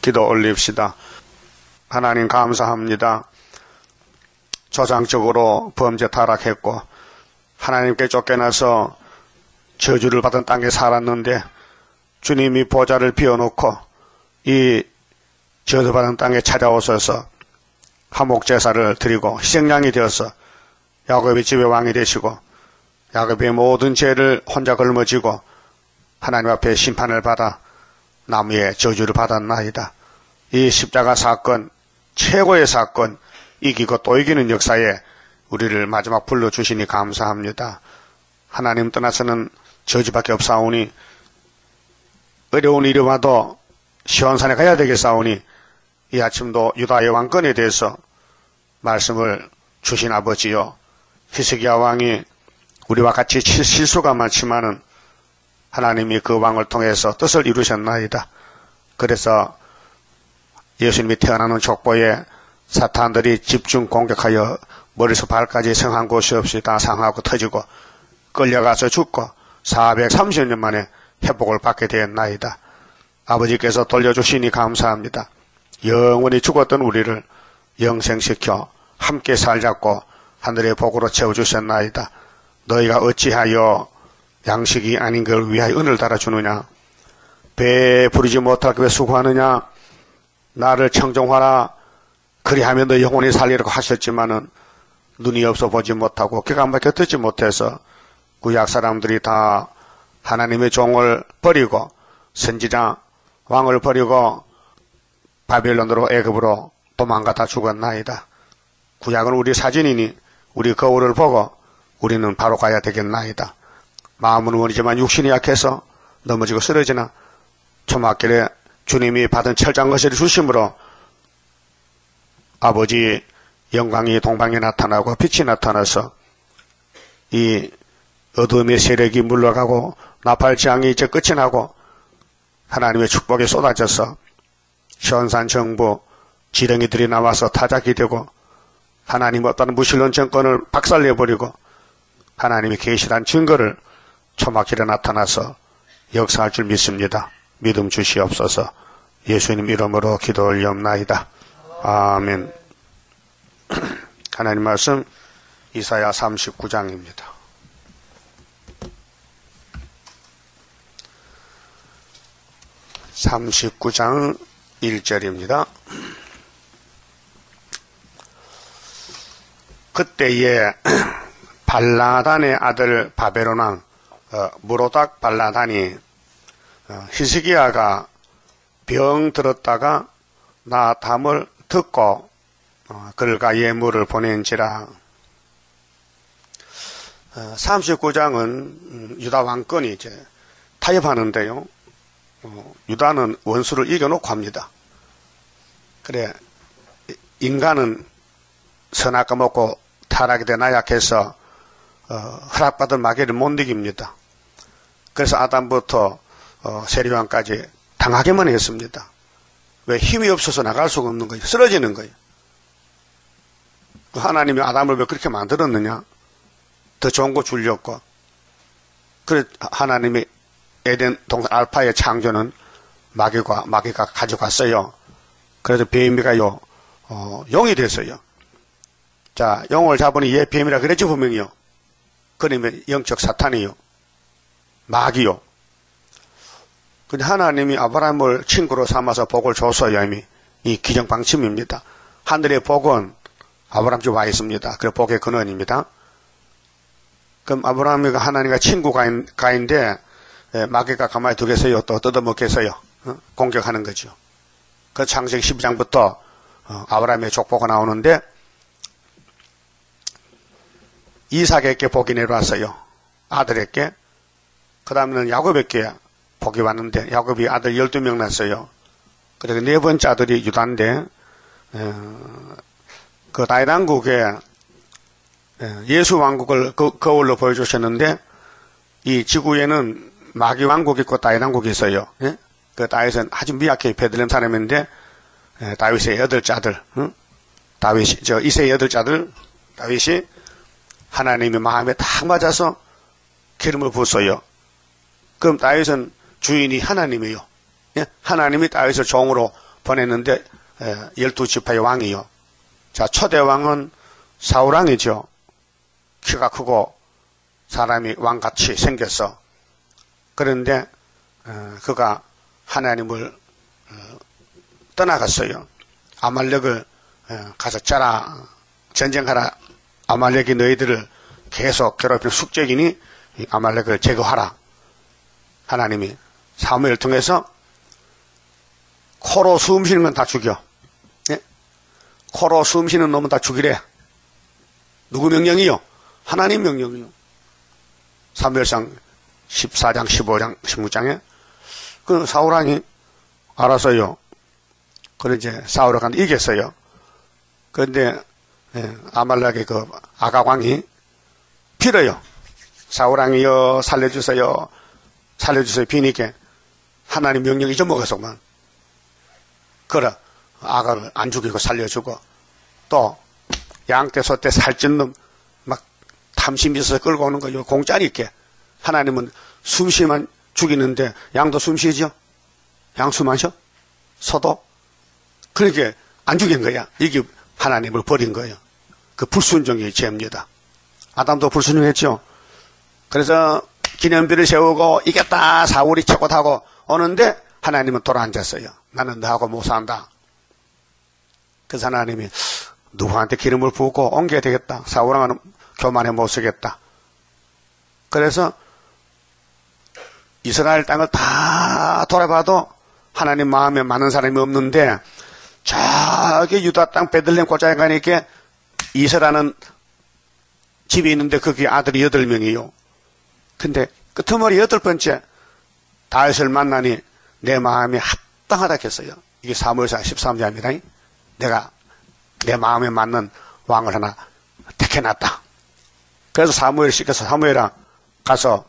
기도 올립시다. 하나님 감사합니다. 조상적으로 범죄 타락했고 하나님께 쫓겨나서 저주를 받은 땅에 살았는데 주님이 보좌를 비워놓고 이 저주받은 땅에 찾아오셔서 화목제사를 드리고 희생양이 되어서 야곱의 집의 왕이 되시고 야곱의 모든 죄를 혼자 걸머지고 하나님 앞에 심판을 받아 나무의 저주를 받았나이다. 이 십자가 사건, 최고의 사건, 이기고 또 이기는 역사에 우리를 마지막 불러주시니 감사합니다. 하나님 떠나서는 저주밖에 없사오니 어려운 일이 와도 시온산에 가야 되겠사오니 이 아침도 유다의 왕권에 대해서 말씀을 주신 아버지요, 히스기야 왕이 우리와 같이 실수가 많지만은 하나님이 그 왕을 통해서 뜻을 이루셨나이다. 그래서 예수님이 태어나는 족보에 사탄들이 집중 공격하여 머리에서 발까지 성한 곳이 없이 다 상하고 터지고 끌려가서 죽고 430년 만에 회복을 받게 되었나이다. 아버지께서 돌려주시니 감사합니다. 영원히 죽었던 우리를 영생시켜 함께 살자고 하늘의 복으로 채워주셨나이다. 너희가 어찌하여 양식이 아닌 걸 위하여 은을 달아주느냐? 배에 부르지 못할 것에 수고하느냐? 나를 청정하라. 그리하면 너 영원히 살리라고 하셨지만은 눈이 없어 보지 못하고 귀가 막혀 듣지 못해서 구약 사람들이 다 하나님의 종을 버리고 선지자 왕을 버리고 바벨론으로 애굽으로 도망가다 죽었나이다. 구약은 우리 사진이니 우리 거울을 보고 우리는 바로 가야 되겠나이다. 마음은 원이지만 육신이 약해서 넘어지고 쓰러지나 초막길에 주님이 받은 철장거실을 주심으로 아버지 영광이 동방에 나타나고 빛이 나타나서 이 어둠의 세력이 물러가고 나팔지향이 이제 끝이 나고 하나님의 축복이 쏟아져서 시온산 정부 지렁이들이 나와서 타작이 되고 하나님 어떤 무신론 정권을 박살내버리고 하나님의 계시란 증거를 초막길에 나타나서 역사할 줄 믿습니다. 믿음 주시옵소서. 예수님 이름으로 기도 올리옵나이다. 아멘. 하나님 말씀 이사야 39장입니다. (39장) 1절입니다. 그때에 발라단의 아들 바벨론 왕 무로닥 발라단이 히스기야가 병 들었다가 나담을 듣고 글과 예물을 보낸지라. 39장은 유다 왕권이 이제 타협하는데요. 유다는 원수를 이겨놓고 합니다. 그래, 인간은 선악과 먹고 타락이 돼 나약해서 허락받은 마귀를 못 이깁니다. 그래서 아담부터 세리왕까지 당하게만 했습니다. 왜? 힘이 없어서 나갈 수가 없는 거예요. 쓰러지는 거예요. 하나님이 아담을 왜 그렇게 만들었느냐? 더 좋은 거 주려고. 그래 하나님이 에덴 동산 알파의 창조는 마귀가 가져갔어요. 그래서 뱀이가요 용이 됐어요. 자, 용을 잡으니 얘 뱀이라 그랬지 분명히요. 그러면 영적 사탄이요, 마귀요. 근데 하나님이 아브라함을 친구로 삼아서 복을 줬어요. 이미 이 기정방침입니다. 하늘의 복은 아브라함 집에 와 있습니다. 그 복의 근원입니다. 그럼 아브라함이 하나님과 친구가인데 마귀가 가만히 두겠어요? 또 뜯어먹겠어요? 공격하는 거죠. 그 창세기 12장부터 아브라함의 족보가 나오는데 이삭에게 복이 내려왔어요. 아들에게. 그 다음에는 야곱에게 복이 왔는데 야곱이 아들 12명 낳았어요. 그리고 네 번째 아들이 유다인데 그 다윗왕국에 예수 왕국을 거울로 보여주셨는데 이 지구에는 마귀 왕국이 있고 다윗 왕국이 있어요. 예? 그 다윗은 아주 미약해 베들레헴 사람인데 다윗의 8째 아들, 이세의 8째 아들 다윗이 하나님의 마음에 딱 맞아서 기름을 부었어요. 그럼 다윗은 주인이 하나님이에요. 예? 하나님이 다윗을 종으로 보냈는데 12지파의 왕이요. 자, 초대 왕은 사울왕이죠. 키가 크고 사람이 왕같이 생겼어. 그런데 그가 하나님을 떠나갔어요. 아말렉을 가서 짜라, 전쟁하라. 아말렉이 너희들을 계속 괴롭히는 숙적이니 아말렉을 제거하라. 하나님이 사무엘을 통해서 코로 숨 쉬는 건 다 죽여. 예? 코로 숨 쉬는 놈은 다 죽이래. 누구 명령이요? 하나님 명령이요. 사무엘상 14장, 15장, 16장에 그 사울왕이 알아서요. 그래 이제 싸우러 갔는데 이겼어요. 그런데 아말렉의 그 아가왕이 빌어요. 사울왕이여 살려주세요. 살려주세요. 비니까 하나님 명령 잊어먹어서만. 그래 아가를 안 죽이고 살려주고 또 양떼 소떼 살찐 놈 막 탐심이 있어서 끌고 오는 거요. 공짜리 있게. 하나님은 숨쉬만 죽이는데 양도 숨쉬죠. 양 숨 안 쉬어? 소도? 그러니까 안 죽인 거야. 이게 하나님을 버린 거예요. 그 불순종의 죄입니다. 아담도 불순종했죠. 그래서 기념비를 세우고 이겼다 사울이 최고 타고 오는데 하나님은 돌아앉았어요. 나는 너하고 못 산다. 그래서 하나님이 누구한테 기름을 부고 옮겨야 되겠다. 사울왕은 교만에 못 쓰겠다. 그래서 이스라엘 땅을 다 돌아봐도 하나님 마음에 맞는 사람이 없는데 저기 유다 땅 베들레헴 고장에 가니까 이세라는 집이 있는데 거기 아들이 8명이요. 근데 끄트머리 8번째 다윗을 만나니 내 마음이 합당하다 했어요. 이게 사무엘상 13장입니다. 내가 내 마음에 맞는 왕을 하나 택해놨다. 그래서 사무엘 시켜서 사무엘아 가서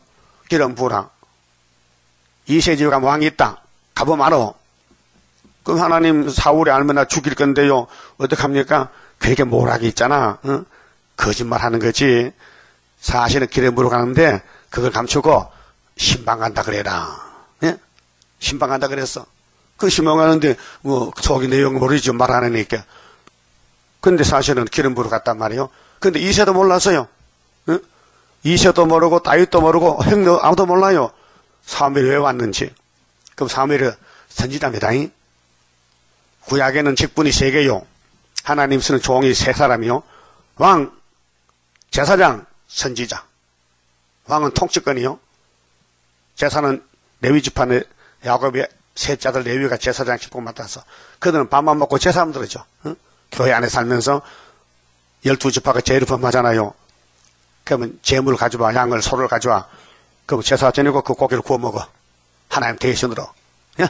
기름 부으라. 이세지가 왕이 있다. 가보면 알아. 그럼 하나님 사울이 알면 나 죽일 건데요. 어떡합니까? 그렇게 모락이 있잖아. 응? 거짓말 하는 거지. 사실은 기름 부으러 가는데 그걸 감추고 신방 간다 그래라. 예? 신방 간다 그랬어. 그 신방 가는데 뭐 속이 내용 모르지 말 안 하니까. 근데 사실은 기름 부으러 갔단 말이에요. 근데 이세도 몰랐어요. 응? 이세도 모르고 다윗도 모르고 형도 아무도 몰라요. 사무엘이 왜 왔는지. 그럼 사무엘이 선지자입니다. 구약에는 직분이 3개요. 하나님 쓰는 종이 3사람이요. 왕, 제사장, 선지자. 왕은 통치권이요. 제사는 레위 지파의 야곱의 셋째들 레위가 제사장 직분 맡아서 그들은 밥만 먹고 제사만 들었죠. 응? 교회 안에 살면서 12지파가 제일 범하잖아요. 그러면 재물을 가져와, 양을, 소를 가져와. 그럼 제사 지내고 그 고기를 구워 먹어. 하나님 대신으로. 예?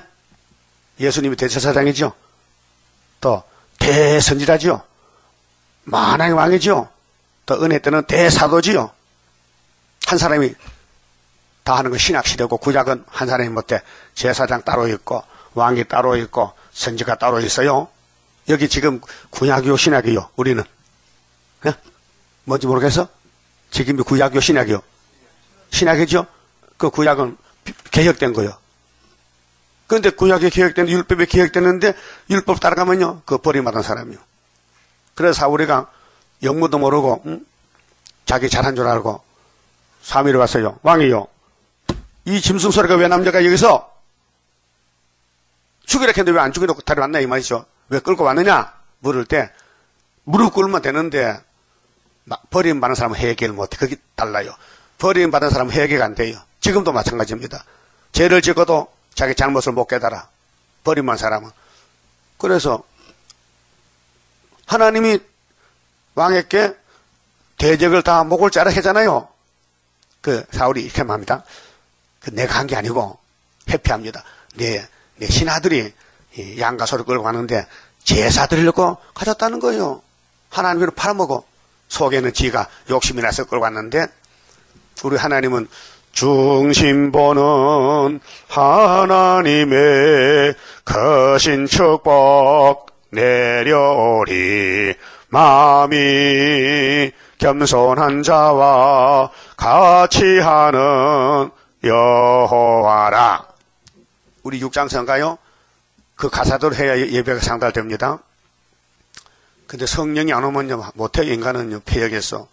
예수님이 대제사장이죠. 또 대선지자지요. 만왕의 왕이지요. 또 은혜 때는 대사도지요. 한 사람이 다 하는 건 신약시대고 구약은 한 사람이 못해. 제사장 따로 있고 왕이 따로 있고 선지가 따로 있어요. 여기 지금 구약이요 신약이요. 우리는 예? 뭔지 모르겠어? 지금이 구약이요 신약이요. 신약이죠? 그 구약은 개혁된 거예요. 그런데 구약이 개혁됐는데 율법이 개혁됐는데 율법 따라가면요. 그 버림받은 사람이요. 그래서 사울이가 영문도 모르고 자기 잘한 줄 알고 사무엘이 왔어요. 왕이요. 이 짐승 소리가 왜 남자가 여기서 죽이라 했는데 왜 안 죽여놓고 다리 왔나 이 말이죠. 왜 끌고 왔느냐 물을 때 무릎 꿇으면 되는데 버림받은 사람은 회개를 못해. 그게 달라요. 버림받은 사람은 회개가 안 돼요. 지금도 마찬가지입니다. 죄를 짓고도 자기 잘못을 못 깨달아. 버림한 사람은. 그래서 하나님이 왕에게 대적을 다 목을 자르 하잖아요. 그 사울이 이렇게 말합니다. 그 내가 한 게 아니고 회피합니다. 내 신하들이 양과 소를 끌고 가는데 제사 드리려고 가졌다는 거예요. 하나님을 팔아먹어. 속에는 지가 욕심이 나서 끌고 왔는데 우리 하나님은 중심보는 하나님의 거신 축복 내려오리 마음이 겸손한 자와 같이 하는 여호와라. 우리 6장 성가요. 그 가사대로 해야 예배가 상달됩니다. 근데 성령이 안 오면요, 못해요. 인간은요, 폐역해서.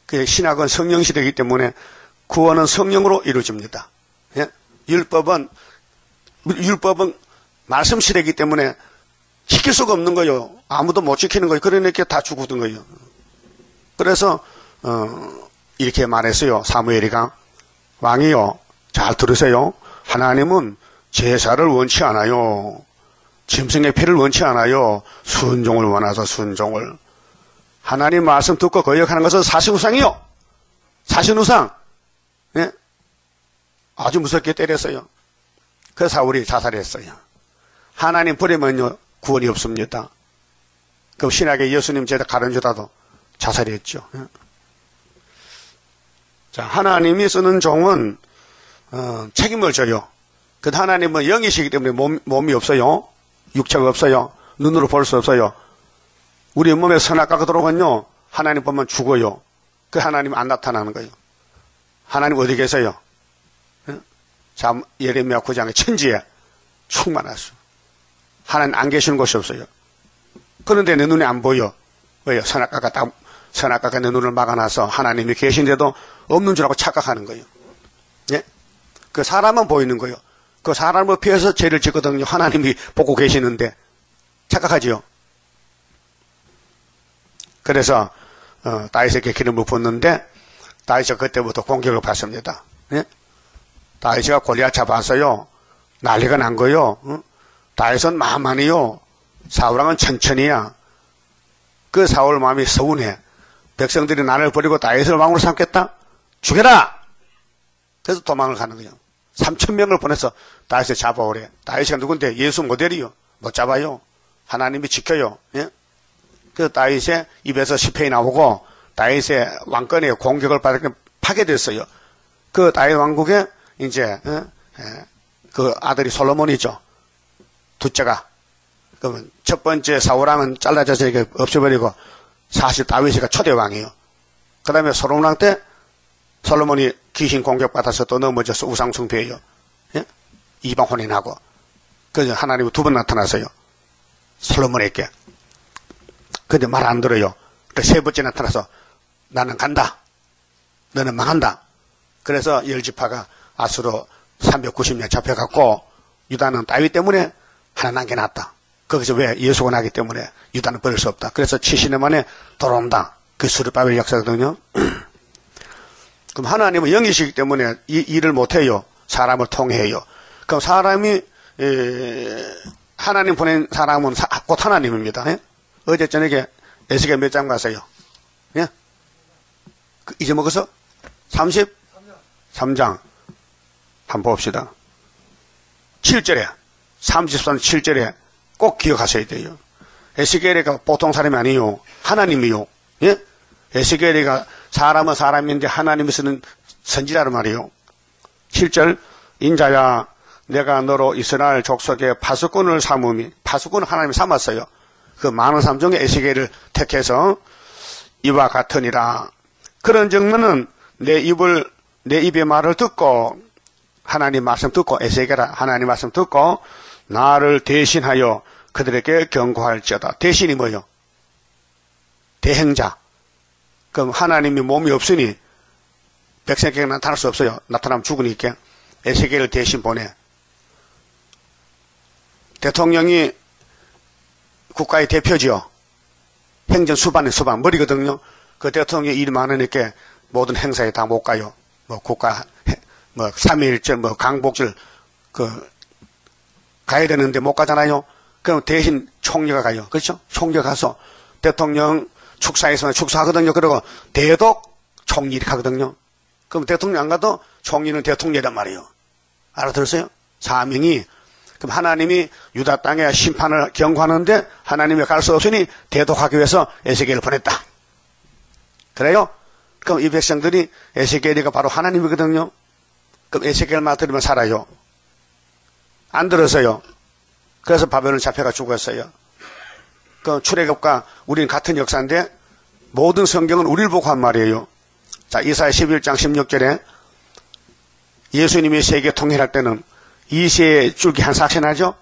그 신학은 성령 시대이기 때문에 구원은 성령으로 이루어집니다. 예? 율법은 말씀 시대이기 때문에 지킬 수가 없는 거예요. 아무도 못 지키는 거예요. 그러니까 다 죽었던 거예요. 그래서 이렇게 말했어요. 사무엘이가. 왕이요, 잘 들으세요. 하나님은 제사를 원치 않아요. 짐승의 피를 원치 않아요. 순종을 원하서 순종을. 하나님 말씀 듣고 거역하는 것은 사신우상이요. 사신우상. 예? 아주 무섭게 때렸어요. 그래서 사울이 자살했어요. 하나님 버리면요, 구원이 없습니다. 그 신약에 예수님 제자 가룟유다도 자살했죠. 예? 자, 하나님이 쓰는 종은 책임을 져요. 그 하나님은 영이시기 때문에 몸이 없어요. 육체가 없어요. 눈으로 볼 수 없어요. 우리 몸에 선악과가 들어오면요, 하나님 보면 죽어요. 그 하나님 안 나타나는 거예요. 하나님 어디 계세요? 예? 자, 예레미야 9장에 천지에 충만하소. 하나님 안 계시는 곳이 없어요. 그런데 내 눈에 안 보여. 왜요? 선악과가 내 눈을 막아놔서 하나님이 계신데도 없는 줄 알고 착각하는 거예요. 예? 그 사람은 보이는 거예요. 그 사람을 피해서 죄를 짓거든요. 하나님이 보고 계시는데 착각하지요. 그래서 다윗에게 기름을 붓는데 다윗이 그때부터 공격을 받습니다. 예? 다윗이가 골리앗 잡았어요. 난리가 난 거요. 다윗은 만만히요. 사울왕은 천천히야. 그 사울 마음이 서운해. 백성들이 나를 버리고 다윗을 왕으로 삼겠다? 죽여라! 그래서 도망을 가는 거예요. 3,000명을 보내서 다윗을 잡아오래. 다윗이 누군데? 예수 모델이요. 못 잡아요. 하나님이 지켜요. 예? 그래서 다윗의 입에서 시편이 나오고 다윗의 왕권에 공격을 받게 파괴됐어요. 그 다윗 왕국에 이제 그 아들이 솔로몬이죠. 둘째가. 그러면 첫 번째 사울왕은 잘라져서 이렇게 없애버리고 사실 다윗이가 초대왕이에요. 그 다음에 솔로몬 왕 때 솔로몬이 귀신 공격받아서 또 넘어져서 우상숭배해요. 예? 이방 혼인하고. 그래서 하나님이 두 번 나타나서요. 솔로몬에게. 근데 말 안 들어요. 세 번째 나타나서 나는 간다. 너는 망한다. 그래서 열지파가 아수로 390년 잡혀갔고 유다는 다윗 때문에 하나 남겨놨다. 거기서 왜? 예수가 나기 때문에 유다는 버릴 수 없다. 그래서 70년 만에 돌아온다. 그 수르바벨 역사거든요. 그럼 하나님은 영이시기 때문에 이 일을 못해요. 사람을 통해요. 그럼 사람이 하나님 보낸 사람은 곧 하나님입니다. 예? 어제 저녁에 에스겔 몇 장 갔어요? 예? 잊어먹어서? 33장. 한번 봅시다. 7절에 33장 7절에 꼭 기억하셔야 돼요. 에스겔이가 보통 사람이 아니에요. 하나님이요. 예? 에스겔이가 사람은 사람인데 하나님이 쓰는 선지자란 말이에요. 7절 인자야 내가 너로 이스라엘 족속의 파수꾼을 삼음이 파수꾼을 하나님이 삼았어요. 그 많은 사람 중에 에스겔을 택해서 이와 같으니라. 그런 정도는 내 입의 말을 듣고 하나님 말씀 듣고 에스겔아 하나님 말씀 듣고 나를 대신하여 그들에게 경고할지어다. 대신이 뭐요? 대행자. 그럼 하나님이 몸이 없으니 백성에게 나타날 수 없어요. 나타나면 죽으니까 에스겔을 대신 보내. 대통령이 국가의 대표지요. 행정 수반의 수반 머리거든요. 그 대통령이 일이 많으니까 모든 행사에 다 못 가요. 뭐 국가 뭐 3.1절 뭐 강복절 가야 되는데 못 가잖아요. 그럼 대신 총리가 가요. 그렇죠? 총리가 가서 대통령 축사에서 축사하거든요. 그리고 대독 총리 이렇게 하거든요. 그럼 대통령 안 가도 총리는 대통령이란 말이에요. 알아들었어요? 사명이. 그럼 하나님이 유다 땅에 심판을 경고하는데 하나님이 갈 수 없으니 대독하기 위해서 에스겔을 보냈다. 그래요? 그럼 이 백성들이 에스겔이가 바로 하나님이거든요. 그럼 에스겔 말 들으면 살아요. 안 들었어요. 그래서 바벨론 잡혀가 죽었어요. 그 출애굽과 우리는 같은 역사인데 모든 성경은 우리를 보고 한 말이에요. 자, 이사야 11장 16절에 예수님이 세계 통일할 때는 이세의 줄기 한 삭신하죠?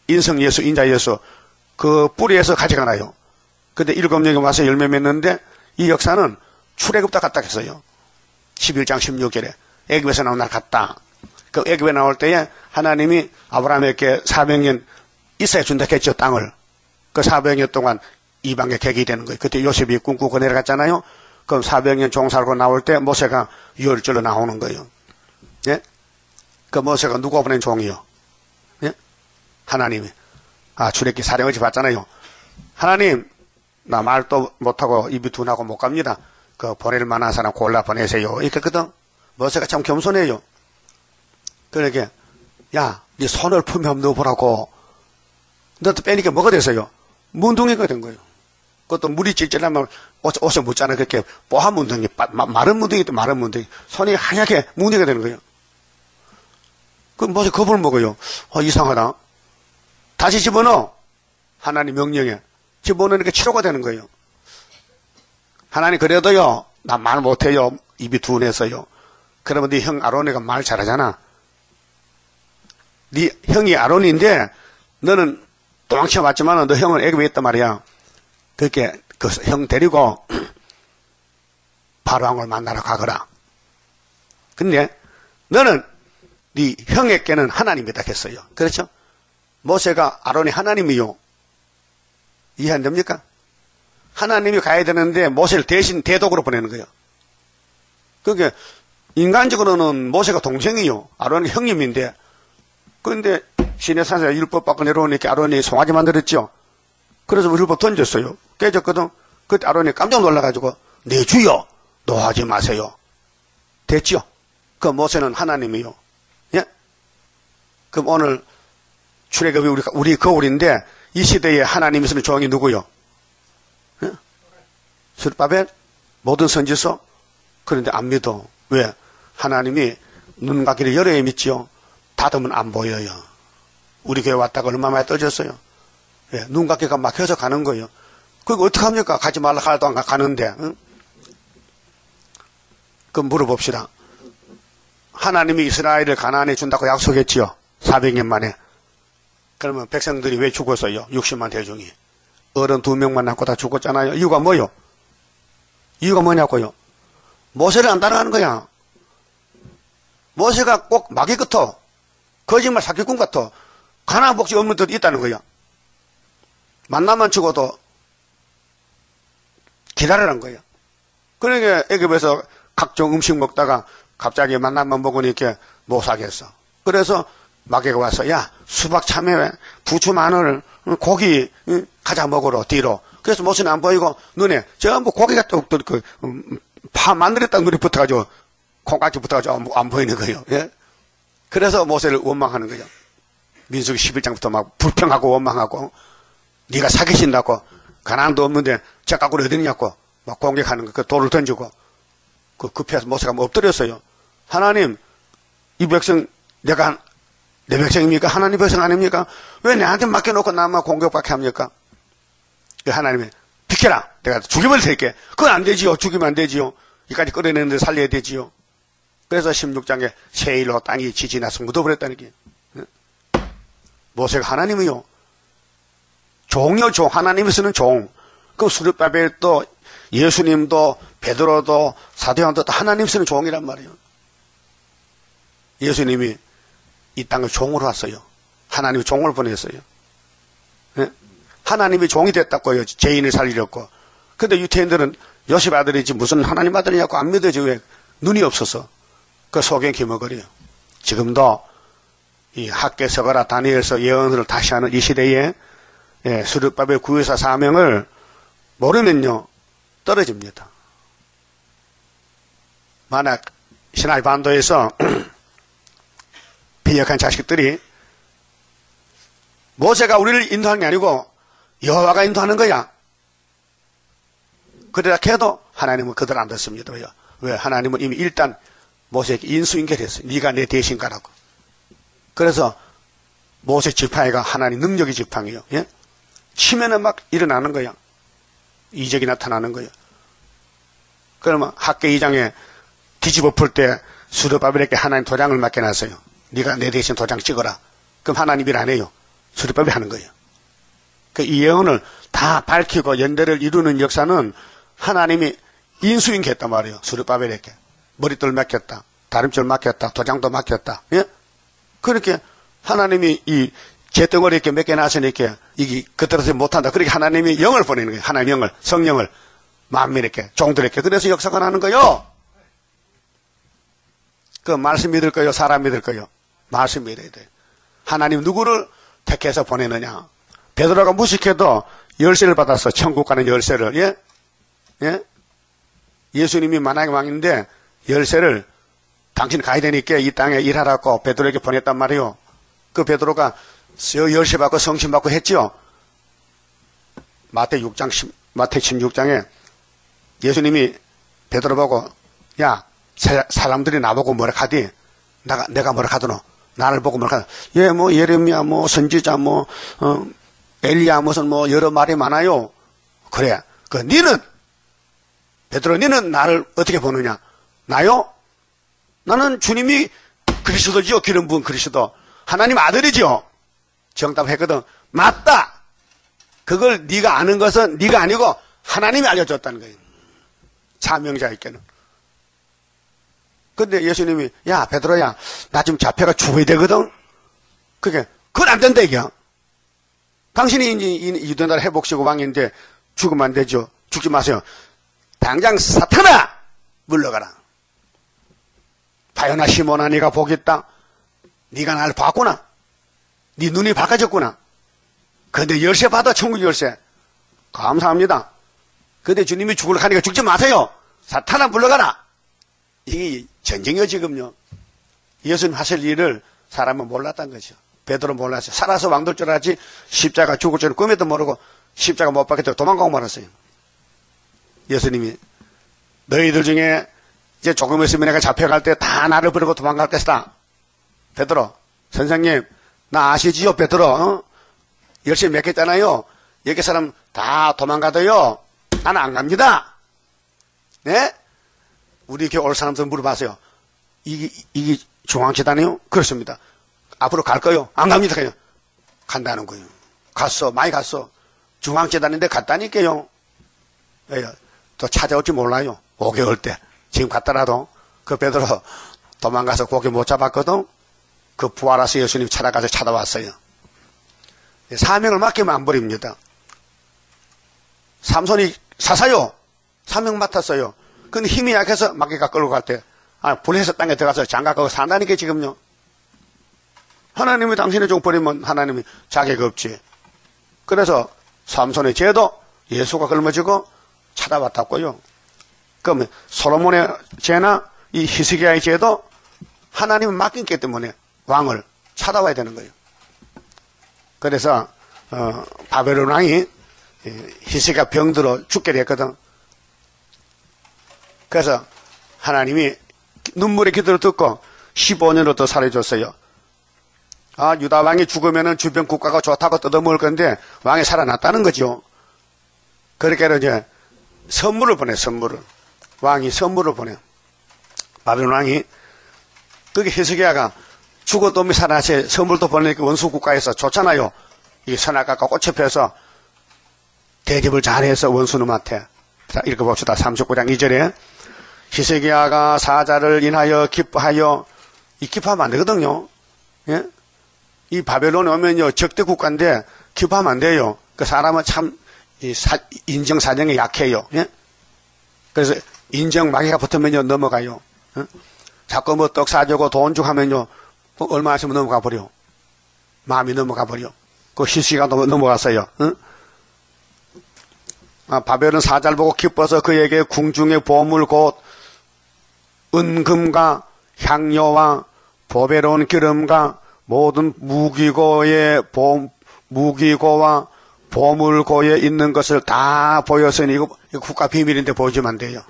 인성 예수, 인자 예수, 그 뿌리에서 가져가나요? 근데 7명이 와서 열매 맺는데 이 역사는 출애굽다 갔다 했어요. 11장 16절에 애굽에서 나온 날 갔다. 그 애굽에 나올 때에 하나님이 아브라함에게 400년 있어야 준다 했죠, 땅을. 그 400년 동안 이방의 객이 되는 거예요. 그때 요셉이 꿈꾸고 내려갔잖아요. 그럼 400년 종살고 나올 때 모세가 유월절로 나오는 거예요. 예? 그 모세가 누가 보낸 종이요? 예? 하나님이. 출애굽기 사령을 받잖아요. 하나님, 나 말도 못하고 입이 둔하고 못 갑니다. 그 보낼 만한 사람 골라 보내세요. 이렇게 했거든. 모세가 참 겸손해요. 그러게, 야, 네 손을 품에 넣어보라고. 너도 빼니까 뭐가 됐어요? 문둥이가 된 거예요. 그것도 물이 찔찔하면 옷에 묻잖아요. 그렇게 뽀한 문둥이, 마른 문둥이 또 마른 문둥이. 손이 하얗게 문둥이가 되는 거예요. 그 모세 겁을 먹어요. 이상하다. 다시 집어넣어. 하나님 명령에. 집어넣으니까 치료가 되는 거예요. 하나님 그래도요, 나 말 못해요. 입이 둔해서요. 그러면 네 형 아론이가 말 잘하잖아. 네 형이 아론인데 너는 도망쳐 왔지만 너 형은 애굽에 있단 말이야. 그렇게 그 형 데리고 바로왕을 만나러 가거라. 근데 너는 네 형에게는 하나님이다 했어요. 그렇죠? 모세가 아론이 하나님이요. 이해 안 됩니까? 하나님이 가야 되는데 모세를 대신 대독으로 보내는 거예요. 그게 인간적으로는 모세가 동생이요. 아론이 형님인데 그런데 시내산에서 율법 받고 내려오니까 아론이 송아지 만들었죠. 그래서 율법 던졌어요. 깨졌거든. 그때 아론이 깜짝 놀라가지고 내 주여 노하지 마세요. 됐죠? 그 모세는 하나님이요. 예? 그럼 오늘 출애굽이 우리 거울인데 이 시대에 하나님이 쓰는 종이 누구요? 예? 스룹바벨? 모든 선지서? 그런데 안 믿어. 왜? 하나님이 눈 감기를 열어야 믿지요. 닫으면 안 보여요. 우리 교회 왔다가 얼마나 많이 떨어졌어요. 예, 눈 감기가 막혀서 가는 거예요. 그거 어떡합니까? 가지 말라 하나도 안 가는데. 응? 그럼 물어봅시다. 하나님이 이스라엘을 가나안에 준다고 약속했지요. 400년 만에. 그러면 백성들이 왜 죽었어요? 60만 대중이. 어른 2명만 남고 다 죽었잖아요. 이유가 뭐요? 이유가 뭐냐고요? 모세를 안 따라가는 거야. 모세가 꼭 마귀 같아. 거짓말 사기꾼 같아. 가나안 복지 없는 데도 있다는 거야. 만나만 죽어도 기다리라는 거야. 그러니까 애굽에서 각종 음식 먹다가 갑자기 만나만 먹으니까 못 사겠어. 그래서 마귀가 와서 야 수박 참외 부추 마늘 고기 가자 먹으러 뒤로. 그래서 모세는 안 보이고 눈에 전부 고기가 뚝뚝 파 만들었다는 눈이 붙어가지고 콩깍지 붙어가지고 안 보이는 거예요. 예? 그래서 모세를 원망하는 거예요. 민수기 11장부터 막 불평하고 원망하고 네가 사기친다고 가난도 없는데 저 갖고 어디냐고 막 공격하는 거. 그 돌을 던지고 그 급해서 모세가 뭐 엎드렸어요. 하나님 이 백성 내가 내 백성입니까? 하나님 백성 아닙니까? 왜 내한테 맡겨놓고 나만 공격받게 합니까? 그 하나님이 비켜라. 내가 죽여버릴 테니까. 그건 안 되지요. 죽이면 안 되지요. 이까지 끌어내는데 살려야 되지요. 그래서 16장에 세일로 땅이 지지나서 묻어버렸다는 게. 모세가 하나님이요. 종이요, 종. 하나님이 쓰는 종. 그 수르바벨도 예수님도 베드로도 사도요한도 다 하나님 쓰는 종이란 말이에요. 예수님이 이 땅을 종으로 왔어요. 하나님이 종을 보냈어요. 네? 하나님이 종이 됐다고요. 죄인을 살리려고. 근데 유태인들은 요셉 아들이지 무슨 하나님 아들이냐고 안 믿어지. 왜? 눈이 없어서. 그 속에 기머거려요. 지금도 이 학계 서거라 다니엘서 예언을 다시 하는 이 시대에 수르바벨 구유사 사명을 모르면요 떨어집니다. 만약 시나이 반도에서 비역한 자식들이 모세가 우리를 인도하는 게 아니고 여호와가 인도하는 거야. 그러다 해도 하나님은 그들 안 듣습니다. 왜? 하나님은 이미 일단 모세에게 인수인결했어요. 네가 내 대신 가라고. 그래서 모세 지팡이가 하나님 능력의 지팡이에요. 예? 치면은 막 일어나는 거야. 이적이 나타나는 거야. 그러면 학계 2장에 뒤집어 풀 때 수르바벨에게 하나님 도장을 맡겨놨어요. 네가 내 대신 도장 찍어라. 그럼 하나님 일 안 해요. 수리밥이 하는 거예요. 이 예언을 다 밝히고 연대를 이루는 역사는 하나님이 인수인계했단 말이에요. 수리밥에 이렇게 머리돌 맡겼다, 다림줄 맡겼다, 도장도 맡겼다. 예? 그렇게 하나님이 이 재덩어리 이렇게 맡겨놨으니 이렇게 이게 그때로서 못한다. 그렇게 하나님이 영을 보내는 거예요. 하나님 영을, 성령을 만민에게, 종들에게. 그래서 역사가 나는 거요. 그 말씀 믿을 거요, 사람 믿을 거요. 말씀 믿어야 돼요. 하나님 누구를 택해서 보내느냐. 베드로가 무식해도 열쇠를 받았어. 천국 가는 열쇠를. 예? 예? 예수님이 만왕의 왕인데 열쇠를 당신 가야 되니까 이 땅에 일하라고 베드로에게 보냈단 말이에요. 그 베드로가 열쇠 받고 성신 받고 했죠. 마태 16장에 예수님이 베드로 보고 야 사람들이 나보고 뭐라 하디 내가 뭐라 하더노. 나를 보고 뭐라 하더노. 예, 뭐 예레미야 뭐 선지자 뭐 엘리야 무슨 뭐 여러 말이 많아요. 그래. 그 니는 베드로 니는 나를 어떻게 보느냐. 나요? 나는 주님이 그리스도지요. 기름 부은 그리스도. 하나님 아들이지요. 정답했거든. 맞다. 그걸 네가 아는 것은 네가 아니고 하나님이 알려줬다는 거예요. 사명자에게는. 근데 예수님이 야 베드로야 나 지금 잡혀가 죽어야 되거든. 그게 그건 안 된다 이게. 당신이 이제 유대나라 회복시고 왕인데 죽으면 안 되죠. 죽지 마세요. 당장 사탄아 물러가라. 바요나 시몬아 네가 복이 있다. 네가 나를 봤구나. 네 눈이 밝아졌구나. 근데 열쇠 받아. 천국 열쇠. 감사합니다. 근데 주님이 죽으려 하니까 죽지 마세요. 사탄아 물러가라. 이게 전쟁이요 지금요. 예수님 하실 일을 사람은 몰랐던 거죠. 베드로 몰랐어요. 살아서 왕될 줄 알았지 십자가 죽을 줄은 꿈에도 모르고 십자가 못 박겠다고 도망가고 말았어요. 예수님이 너희들 중에 이제 조금 있으면 내가 잡혀갈 때 다 나를 버리고 도망갈 것이다. 베드로 선생님 나 아시지요 베드로 어? 열심히 맺겠잖아요. 여기 사람 다 도망가도요 나는 안 갑니다. 네? 우리 교회 올 사람들 물어봤어요. 이게 중앙재단이요? 그렇습니다. 앞으로 갈 거요? 안 갑니다. 그냥 간다는 거예요. 갔어. 많이 갔어. 중앙재단인데 갔다니까요. 또 찾아올지 몰라요. 5개월 때. 지금 갔더라도 그 베드로 도망가서 고기 못 잡았거든. 그 부활하서 예수님 찾아가서 찾아왔어요. 사명을 맡기면 안 버립니다. 삼손이 사사요. 사명 맡았어요. 근데 힘이 약해서 마귀가 끌고 갈 때 불에서 땅에 들어가서 장갑하고 산다니까 지금요. 하나님이 당신의 종 버리면 하나님이 자격 없지. 그래서 삼손의 죄도 예수가 걸머지고 찾아왔다고요. 그러면 솔로몬의 죄나 이 히스기야의 죄도 하나님은 맡겼기 때문에 왕을 찾아와야 되는 거예요. 그래서 바벨론 왕이 히스기야 병들어 죽게 됐거든. 그래서 하나님이 눈물의 기도를 듣고 15년을 더 살아줬어요. 유다 왕이 죽으면 주변 국가가 좋다고 뜯어먹을 건데 왕이 살아났다는 거죠. 그렇게 이제 선물을 보내, 선물을. 왕이 선물을 보내. 바벨론 왕이, 그게 히스기야가 죽어도 살아나서 선물도 보내니까 원수 국가에서 좋잖아요. 이 선악과가 꽃에 펴서 대접을 잘해서 원수놈한테. 자, 읽어봅시다. 39장 2절에. 히스기야가 사자를 인하여 기뻐하여, 기뻐하면 안 되거든요. 예? 이 바벨론에 오면요, 적대 국가인데, 기뻐하면 안 돼요. 그 사람은 참, 인정 사정에 약해요. 예? 그래서 인정 마귀가 붙으면요, 넘어가요. 예? 자꾸 뭐 떡 사주고 돈 주고 하면요, 얼마 있으면 넘어가 버려. 마음이 넘어가 버려. 그 히스기야가 넘어갔어요. 예? 바벨론 사자를 보고 기뻐서 그에게 궁중의 보물 곧 은금과 향료와 보배로운 기름과 모든 무기고와 보물고에 있는 것을 다 보였으니 이거 국가 비밀인데 보여주면 안 돼요.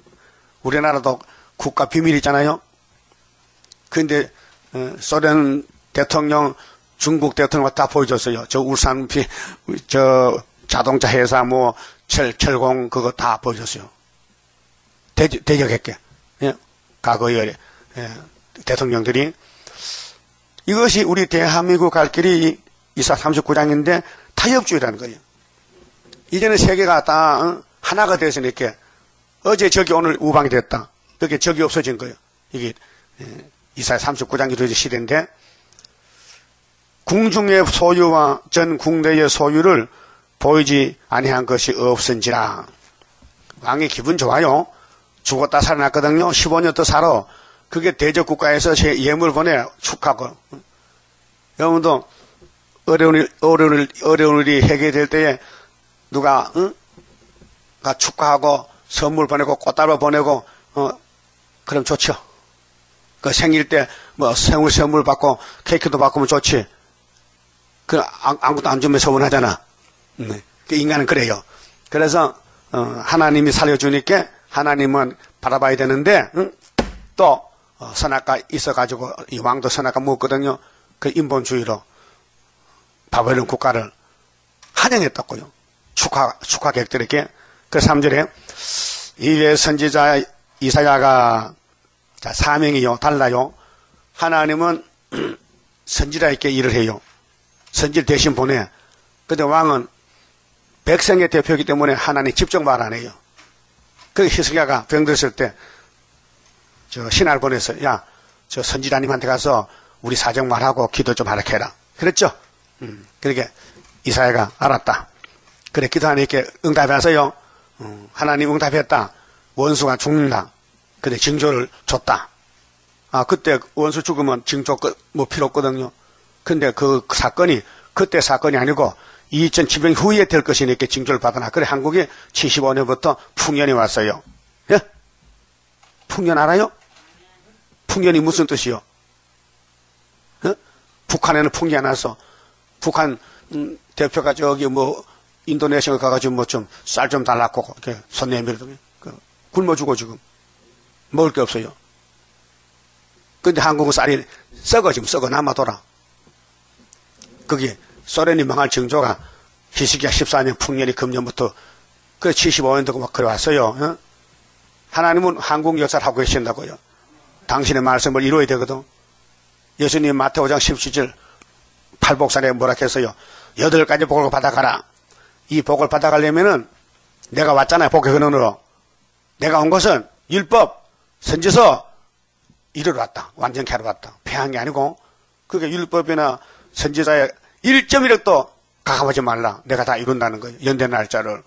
우리나라도 국가 비밀 있잖아요. 그런데 소련 대통령, 중국 대통령 다 보여줬어요. 저 울산 저 자동차 회사 뭐 철공 그거 다 보여줬어요. 대적했게. 예? 과거의 대통령들이. 이것이 우리 대한민국 갈 길이 이사 39장인데 타협주의라는 거예요. 이제는 세계가 다 하나가 돼서 이렇게 어제 적이 오늘 우방이 됐다. 그게 적이 없어진 거예요. 이게 이사 39장 이루어진 시대인데 궁중의 소유와 전 국내의 소유를 보이지 아니한 것이 없은지라. 왕이 기분 좋아요. 죽었다 살아났거든요. 15년 더 살아. 그게 대적 국가에서 제 예물 보내 축하고. 여러분도 어려운 일이 해결될 때에 누가 축하하고 선물 보내고 꽃다발 보내고 그럼 좋죠. 그 생일 때 뭐 생일 선물 받고 케이크도 받으면 좋지. 그 아무것도 안 주면 서운하잖아. 그 인간은 그래요. 그래서 하나님이 살려주니까 하나님은 바라봐야 되는데 또 선악가 있어가지고 이 왕도 선악가 먹었거든요. 그 인본주의로 바벨론 국가를 환영했다고요. 축하 객들에게. 그 3절에 이외 선지자 이사야가 사명이요 달라요. 하나님은 선지자에게 일을 해요. 선지를 대신 보내. 근데 왕은 백성의 대표이기 때문에 하나님 직접 말 안 해요. 그 히스기야가 병들었을 때 신하를 보내서 야, 저 선지자님한테 가서 우리 사정 말하고 기도 좀 하라 해라. 그랬죠? 그러니까 이사야가 알았다. 그래 기도하니까 응답해서요. 하나님 응답했다. 원수가 죽는다. 근데 징조를 줬다. 그때 원수 죽으면 징조 뭐 필요 없거든요. 근데 그 사건이 그때 사건이 아니고 2700년 후에 될 것이니까 징조를 받아나. 그래 한국에 75년부터 풍년이 왔어요. 예? 풍년 알아요? 풍년이 무슨 뜻이요? 북한에는 풍년이 안 와서 북한 대표가 저기 뭐 인도네시아 가가지고 뭐 좀 쌀 좀 달라고 이렇게 손 내밀더니 굶어 죽어 지금 먹을 게 없어요. 근데 한국은 쌀이 지금 썩어 남아돌아. 거기 소련이 망할 징조가 히스기야 14년 풍년이 금년부터 그 75년도가 막 그래 왔어요. 하나님은 한국 역사를 하고 계신다고요. 당신의 말씀을 이루어야 되거든. 예수님 마태오장 17절 팔복산에 뭐라 했어요? 8가지 복을 받아가라. 이 복을 받아가려면은 내가 왔잖아요. 복의 근원으로. 내가 온 것은 율법, 선지서 이루러 왔다. 완전히 하러 왔다. 패한 게 아니고 그게 율법이나 선지자의 1.1억도 가감하지 말라. 내가 다 이룬다는 거예요. 연대 날짜를.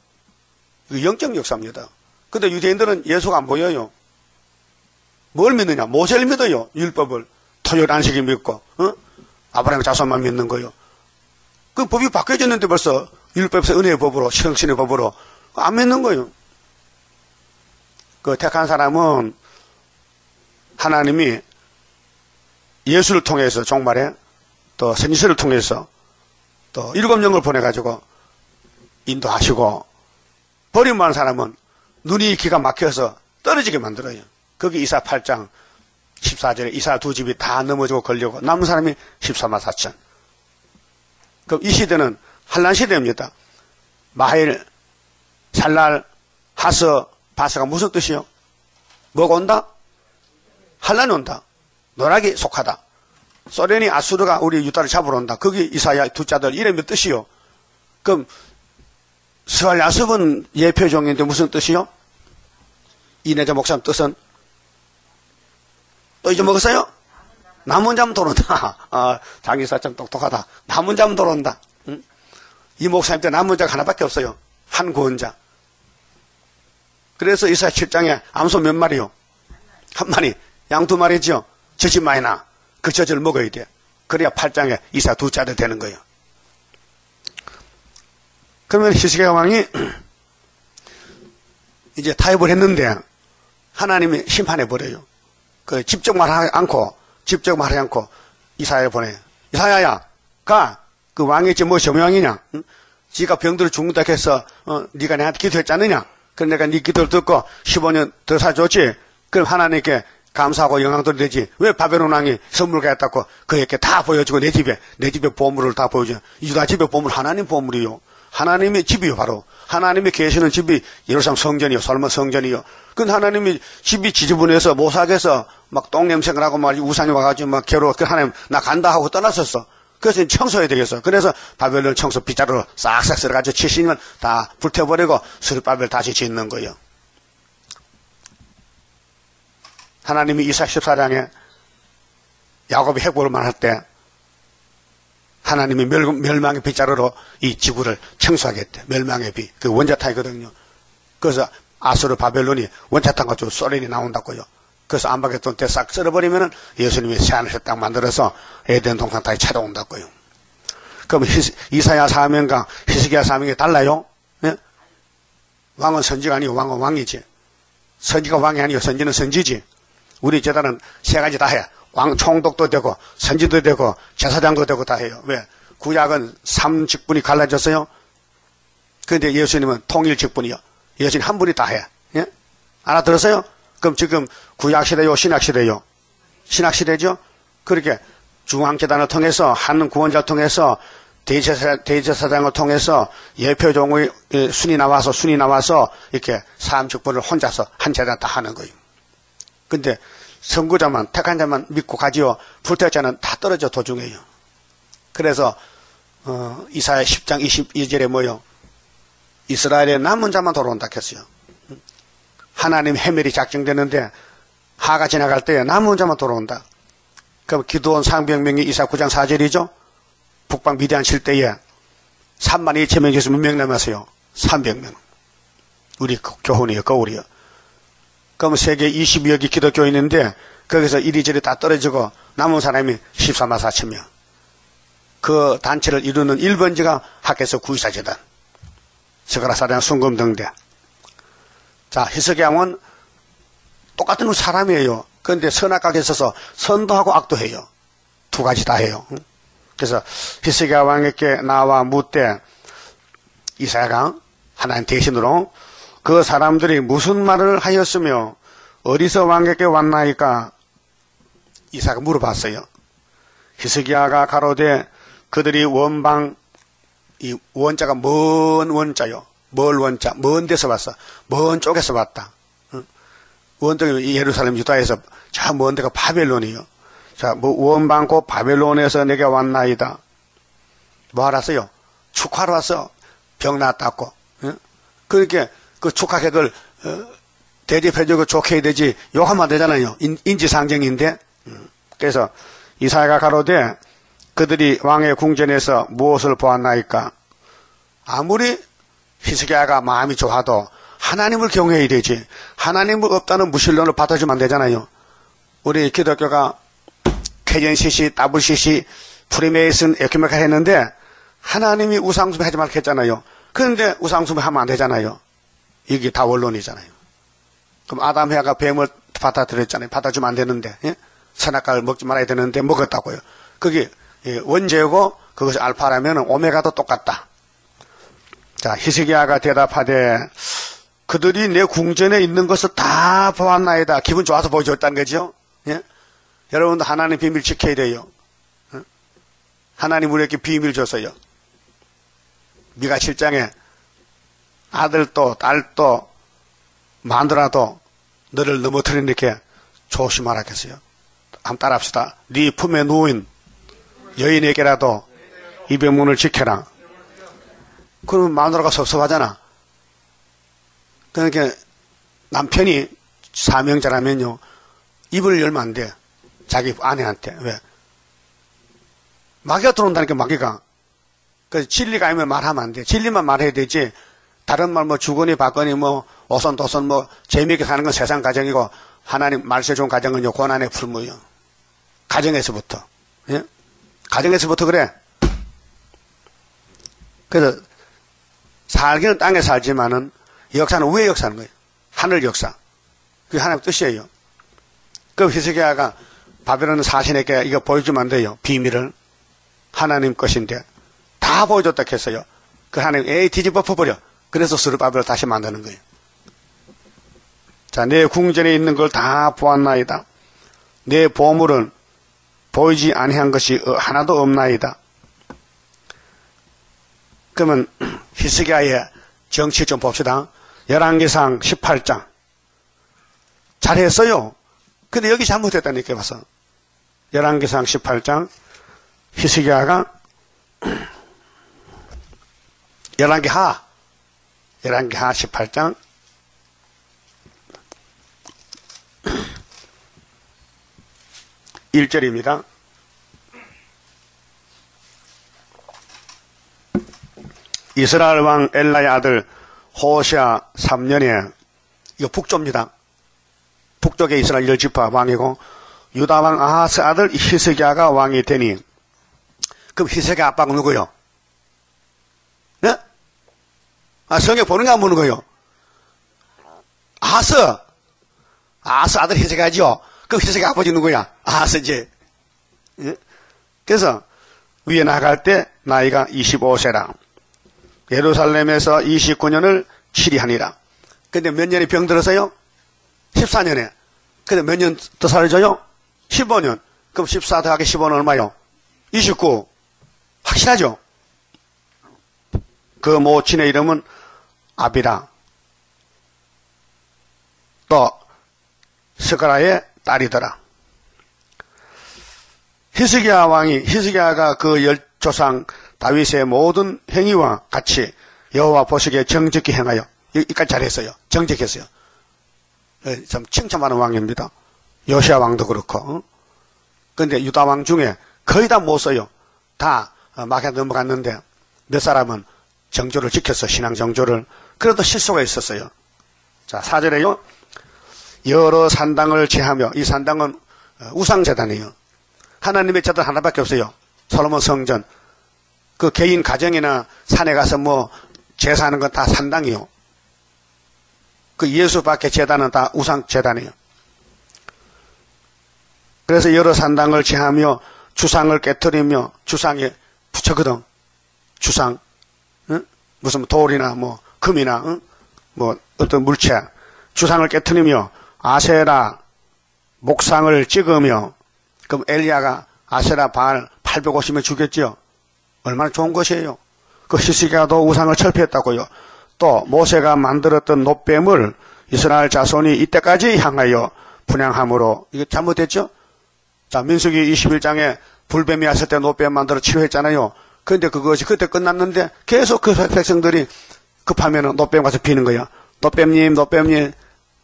이거 영적 역사입니다. 근데 유대인들은 예수가 안 보여요. 뭘 믿느냐? 모세를 믿어요. 율법을. 토요일 안식일 믿고 아브라함 자손만 믿는 거예요. 그 법이 바뀌어졌는데 벌써 율법에서 은혜의 법으로 성신의 법으로 안 믿는 거예요. 그 택한 사람은 하나님이 예수를 통해서 종말에 또 선지서를 통해서 또 7영을 보내가지고 인도하시고 버림받은 사람은 눈이 기가 막혀서 떨어지게 만들어요. 거기 이사 8장 14절에 이사 두 집이 다 넘어지고 걸려고 남은 사람이 14만 4천. 그럼 이 시대는 환란 시대입니다. 마헬, 살랄, 하서, 바사가 무슨 뜻이요? 뭐가 온다? 환란이 온다. 노락이 속하다. 소련이 아수르가 우리 유다를 잡으러 온다. 거기 이사야 두 자들 이름이 뜻이요. 그럼 스왈 야습은 예표종인데 무슨 뜻이요? 이내자 목사님 뜻은 또 잊어먹었어요? 남은 자면 돌아온다. 장기사 참 똑똑하다. 남은 자면 돌아온다. 응? 이 목사님 때 남은 자가 하나밖에 없어요. 한 구원자. 그래서 이사야 7장에 암소 몇 마리요? 한 마리. 양 2마리죠. 젖이 많이 나. 그 젖을 먹어야 돼. 그래야 8장에 이사 두 자들 되는 거예요. 그러면 히스기야 왕이 이제 타협을 했는데 하나님이 심판해버려요. 그 직접 말하지 않고 이사야를 보내. 이사야야, 가. 그 왕이 지금 뭐 점령이냐? 응? 지가 병들어 죽는다 해서 네가 내한테 기도했지 않느냐? 그럼 내가 네 기도를 듣고 15년 더 살줬지. 그럼 하나님께 감사하고 영광 돌리지. 왜 바벨론 왕이 선물 가졌다고 그에게 다 보여주고 내 집에 보물을 다 보여줘. 유다 집의 보물 하나님 보물이요. 하나님의 집이요 바로. 하나님이 계시는 집이 예루살렘 성전이요. 솔로몬 성전이요. 근데 하나님이 집이 지저분해서 못 살겠어. 막 똥냄새가 나고 막 우상이 와가지고 막 괴로워. 그 하나님 나 간다 하고 떠났었어. 그래서 청소해야 되겠어. 그래서 바벨론 청소 빗자루로 싹싹 썰어가지고 치신을 다 불태워버리고 스룹바벨 다시 짓는 거예요. 하나님이 이사 14장에 야곱이 해골을 말할 때 하나님이 멸망의 빗자루로 이 지구를 청소하겠대. 멸망의 비. 그 원자탄이거든요. 그래서 아수르 바벨론이 원자탄 가지고 소련이 나온다고요. 그래서 안바게돈 때 싹 썰어버리면은 예수님이 새하늘을 딱 만들어서 에덴 동산 다시 찾아온다고요. 그럼 이사야 사명과 히스기야 사명이 달라요? 예? 왕은 선지가 아니고 왕은 왕이지. 선지가 왕이 아니고 선지는 선지지. 우리 제단은 세 가지 다 해. 왕 총독도 되고 선지도 되고 제사장도 되고 다 해요. 왜? 구약은 3직분이 갈라졌어요. 그런데 예수님은 통일 직분이요. 예수님 한 분이 다 해. 예? 알아들었어요? 그럼 지금 구약시대요, 신약시대요? 신약시대죠? 그렇게 중앙재단을 통해서, 한 구원자를 통해서, 대제사장을 통해서, 예표종의 순이 나와서, 이렇게 삼축분을 혼자서 한 재단 다 하는 거예요. 근데, 선구자만, 택한 자만 믿고 가지요. 불태자는 다 떨어져 도중에요. 그래서, 이사야 10장 22절에 뭐요? 이스라엘의 남은 자만 돌아온다 했어요. 하나님 해멸이 작정되는데 하가 지나갈 때 남은 자만 돌아온다. 그럼 기드온 상병명이 이사 9장 4절이죠. 북방 미디안 칠 때에 3만 2천 명에서 몇 명 남았어요? 300명. 우리 교훈이요, 거울이요. 그럼 세계 22억이 기독교인인데 거기서 이리저리 다 떨어지고 남은 사람이 14만 4천 명. 그 단체를 이루는 1번지가 학교에서 구이사재단, 스가랴사장 순금등대. 자, 히스기야는 똑같은 사람이에요. 그런데 선악각에 있어서 선도 하고 악도 해요. 두 가지 다 해요. 그래서 히스기야 왕에게 나와 묻되 이사야가 하나님 대신으로 그 사람들이 무슨 말을 하였으며 어디서 왕에게 왔나이까? 이사야가 물어봤어요. 히스기야가 가로되 그들이 원방, 이 원자가 먼 원자요. 멀 원자, 먼 데서 왔어. 먼 쪽에서 왔다. 원동이 예루살렘 유다에서 저 먼 데가 바벨론이요. 자, 뭐 원방고 바벨론에서 내게 왔나이다. 뭐 알았어요? 축하로 왔어. 병 낫다고. 그렇게 그 축하객을 대접해주고 좋게 해야 되지 욕하면 안 되잖아요. 인지상정인데. 그래서 이사야가 가로되 그들이 왕의 궁전에서 무엇을 보았나이까? 아무리 히스기야가 마음이 좋아도 하나님을 경외해야 되지. 하나님을 없다는 무신론을 받아주면 안 되잖아요. 우리 기독교가 캐전시시, WCC, 프리메이슨, 에큐메카 했는데 하나님이 우상숭배 하지 말라 했잖아요. 그런데 우상숭배 하면 안 되잖아요. 이게 다 원론이잖아요. 그럼 아담 해가 뱀을 받아들였잖아요. 받아주면 안 되는데, 예? 선악과를 먹지 말아야 되는데 먹었다고요. 그게 원죄고 그것이 알파라면 오메가도 똑같다. 자, 히스기야가 대답하되 그들이 내 궁전에 있는 것을 다 보았나이다. 기분 좋아서 보여줬다는 거죠. 예? 여러분도 하나님 비밀 지켜야 돼요. 예? 하나님 우리에게 비밀 줬어요. 미가 7장에 아들도 딸도 마누라도 너를 넘어뜨리는 이렇게 조심하라 했어요. 한번 따라합시다. 네 품에 누인 여인에게라도 입의 문을 지켜라. 그러면 마누라가 섭섭하잖아. 그러니까 남편이 사명자라면요, 입을 열면 안 돼. 자기 아내한테. 왜? 마귀가 들어온다니까, 마귀가. 그래서 진리가 아니면 말하면 안 돼. 진리만 말해야 되지. 다른 말 뭐 주거니 받거니 뭐 오손도손 뭐 재미있게 사는 건 세상 가정이고 하나님 말세 좋은 가정은요 고난의 풀무예요. 가정에서부터. 예? 가정에서부터 그래. 그래서 살기는 땅에 살지만은 역사는 위에 역사는 거예요. 하늘 역사. 그게 하나님의 뜻이에요. 그럼 히스기야가 바벨론 사신에게 이거 보여주면 안 돼요. 비밀을. 하나님 것인데 다 보여줬다 했어요. 그 하나님 에이 뒤집어 버려. 그래서 스룹바벨을 다시 만드는 거예요. 자, 내 궁전에 있는 걸 다 보았나이다. 내 보물은 보이지 아니한 것이 하나도 없나이다. 그러면 히스기야의 정치 좀 봅시다. 열왕기상 18장. 잘했어요. 근데 여기 잘못했다니까 봐서. 열왕기상 18장 히스기야가 열왕기하 18장 1절입니다. 이스라엘 왕 엘라의 아들 호시아 3년에, 이거 북조입니다. 북쪽에 이스라엘 10지파 왕이고, 유다 왕 아하스 아들 히스기야가 왕이 되니, 그럼 히스기야 아빠가 누구요? 네? 성경 보는 거 안 보는 거요? 아하스 아들 히스기야죠. 그럼 히스기야 아버지 누구야? 아하스지. 네? 그래서 위에 나갈 때 나이가 25세라. 예루살렘에서 29년을 치리하니라. 근데 몇 년에 병들어서요? 14년에. 근데 몇 년 더 살아줘요? 15년. 그럼 14 더하기 15는 얼마요? 29. 확실하죠? 그 모친의 이름은 아비라. 또 스가라의 딸이더라. 히스기야가 그 열조상 다윗의 모든 행위와 같이 여호와 보시기에 정직히 행하여, 여기까지 잘했어요. 정직했어요. 참 칭찬하는 왕입니다. 요시야 왕도 그렇고. 근데 유다 왕 중에 거의 다 못 써요. 다 막에 넘어갔는데 몇 사람은 정조를 지켰어. 신앙 정조를. 그래도 실수가 있었어요. 자, 4절에요. 여러 산당을 제하며, 이 산당은 우상재단이에요. 하나님의 재단 하나밖에 없어요. 솔로몬 성전. 그 개인 가정이나 산에 가서 뭐 제사하는 건 다 산당이요. 그 예수 밖에 재단은 다 우상 재단이에요. 그래서 여러 산당을 제하며 주상을 깨뜨리며, 주상에 부처거든. 주상. 응? 무슨 돌이나 뭐 금이나 응? 뭐 어떤 물체. 주상을 깨뜨리며 아세라 목상을 찍으며. 그럼 엘리야가 아세라 바알 850명 죽였죠. 얼마나 좋은 것이에요. 그 히스기야도 우상을 철폐했다고요. 또 모세가 만들었던 놋뱀을 이스라엘 자손이 이때까지 향하여 분향함으로, 이게 잘못됐죠? 자, 민수기 21장에 불뱀이 왔을 때 놋뱀 만들어 치료했잖아요. 그런데 그것이 그때 끝났는데 계속 그 백성들이 급하면은 놋뱀 가서 비는 거예요. 놋뱀님,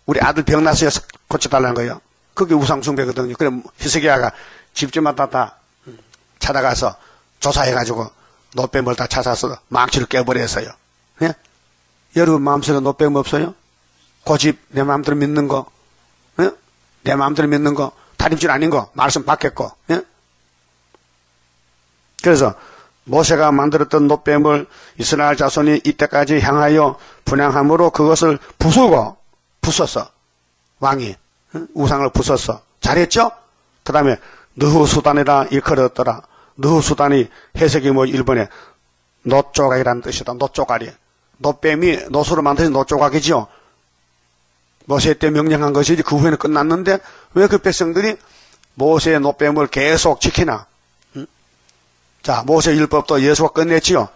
우리 아들 병 났어요. 고쳐달라는 거예요. 그게 우상숭배거든요. 그래 히스기야가 집집마다 다 찾아가서 조사해가지고 놋뱀을 다 찾아서 망치를 깨버렸어요. 예? 여러분 마음속에 놋뱀 없어요? 고집, 내 마음대로 믿는 거, 예? 내 마음대로 믿는 거, 다림질 아닌 거, 말씀 받겠고, 예? 그래서 모세가 만들었던 놋뱀을 이스라엘 자손이 이때까지 향하여 분향함으로 그것을 부쉈어. 왕이 우상을 부쉈어. 잘했죠? 그 다음에 느후수단이라 일컬었더라. 느후수단이 해석이 뭐 일본에 놋조각이라는 뜻이다. 놋조각이. 놋뱀이 놋으로 만드는 놋조각이죠. 모세 때 명령한 것이지 그 후에는 끝났는데 왜 그 백성들이 모세의 놋뱀을 계속 지키나? 자, 모세 율법도 예수가 끝냈지요.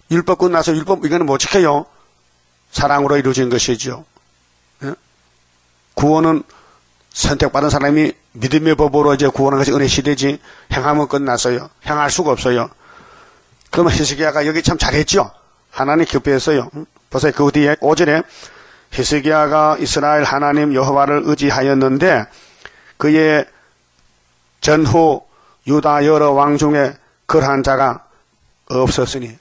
율법 끝나서 이거는 못 지켜요. 사랑으로 이루어진 것이죠. 예? 구원은 선택받은 사람이 믿음의 법으로 이제 구원한 것이 은혜 시대지, 행하면 끝났어요. 행할 수가 없어요. 그러면 히스기야가 여기 참 잘했죠. 하나님 기뻐했어요. 보세요. 그 뒤에 5절에 히스기야가 이스라엘 하나님 여호와를 의지하였는데 그의 전후 유다 여러 왕 중에 그러한 자가 없었으니,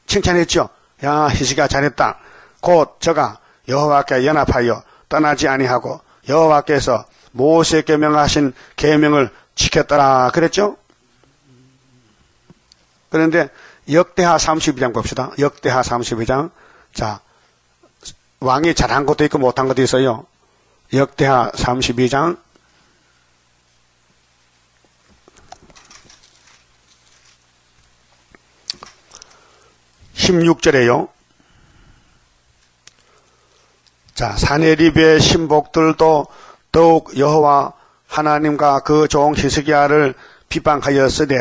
칭찬했죠. 야, 히스기야 잘했다. 곧 저가 여호와께 연합하여 떠나지 아니하고 여호와께서 모세께 명하신 계명을 지켰더라 그랬죠. 그런데 역대하 32장 봅시다. 역대하 32장. 자, 왕이 잘한 것도 있고 못한 것도 있어요. 역대하 32장 16절에요. 자, 사내립의 신복들도 더욱 여호와 하나님과 그 종 히스기야를 비방하였으되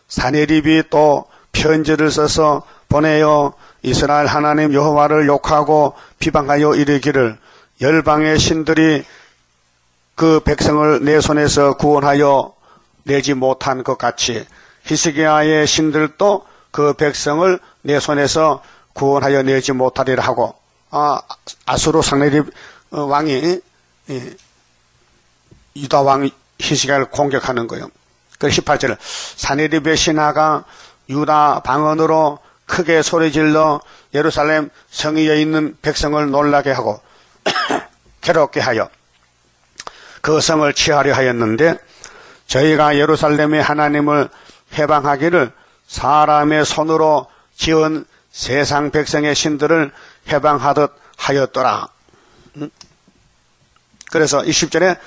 사내립이 또 편지를 써서 보내어 이스라엘 하나님 여호와를 욕하고 비방하여 이르기를 열방의 신들이 그 백성을 내 손에서 구원하여 내지 못한 것 같이 히스기야의 신들도 그 백성을 내 손에서 구원하여 내지 못하리라 하고, 아수르 상네립 왕이 유다 왕 히스기야를 공격하는 거예요. 그 18절, 사네립의 신하가 유다 방언으로 크게 소리질러 예루살렘 성위에 있는 백성을 놀라게 하고 괴롭게 하여 그 성을 취하려 하였는데, 저희가 예루살렘의 하나님을 해방하기를 사람의 손으로 지은 세상 백성의 신들을 해방하듯 하였더라. 그래서 20절에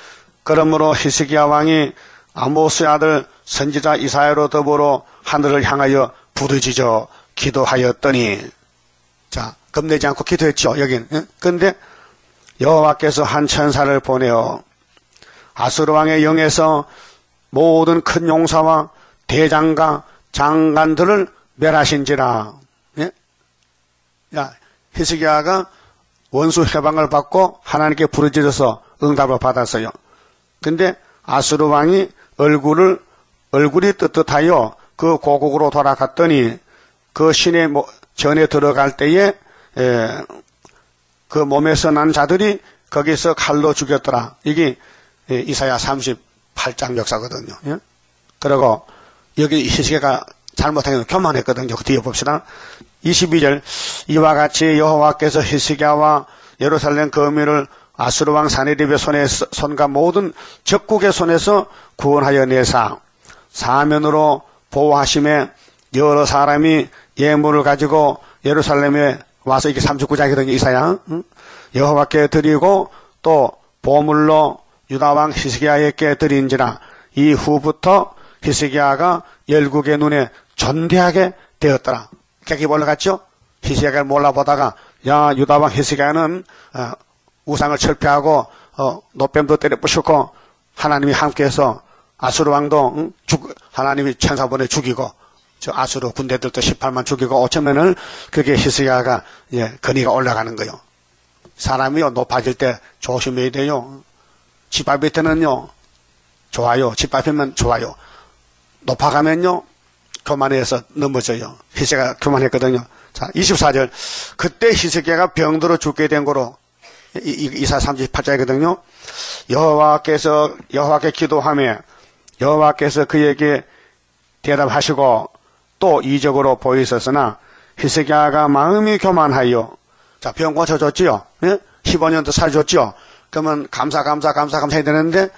그러므로 히스기야 왕이 아모스의 아들 선지자 이사야로 더불어 하늘을 향하여 부르짖어 기도하였더니, 자, 겁내지 않고 기도했죠, 여긴. 그런데 여호와께서 한 천사를 보내어 아수르 왕의 영에서 모든 큰 용사와 대장과 장관들을 멸하신지라. 예? 야, 히스기야가 원수 해방을 받고 하나님께 부르짖어서 응답을 받았어요. 근데 아수르 왕이 얼굴이 떳떳하여 그 고국으로 돌아갔더니 그 신의 전에 들어갈 때에 그 몸에서 난 자들이 거기서 칼로 죽였더라. 이게 이사야 38장 역사거든요. 예? 그리고 여기 히스기야가 잘못한 게 교만했거든요. 그 뒤에 봅시다. 22절, 이와 같이 여호와께서 히스기야와 예루살렘 거민을 아수르 왕 사네립의 손과 모든 적국의 손에서 구원하여 내사 사면으로 보호하심에 여러 사람이 예물을 가지고 예루살렘에 와서, 이게 39장이거든요. 이사야. 여호와께 드리고 또 보물로 유다 왕 히스기야에게 드린지라. 이후부터 히스기야가 열국의 눈에 존대하게 되었더라. 객이 올라갔죠? 히스기야를 몰라보다가, 야, 유다 왕 히스기야는 우상을 철폐하고 노뱀도 때려 부수고 하나님이 함께해서 아수르 왕도 하나님이 천사 보내 죽이고 저 아수르 군대들도 18만 죽이고 5천명을, 그게 히스기야가 권위가 올라가는 거예요. 사람이요 높아질 때 조심해야 돼요. 집 앞일 때는요 좋아요. 집 앞이면 좋아요. 높아가면요 교만해서 넘어져요. 히스기야가 교만했거든요. 자, 24절, 그때 히스기야가 병들어 죽게 된 거로, 이사 38장이거든요. 여호와께 기도하며 여호와께서 그에게 대답하시고 또 이적으로 보이셨으나 히스기야가 마음이 교만하여, 자, 병 고쳐줬지요. 예? 15년 더 살줬지요. 그러면 감사 해야 되는데,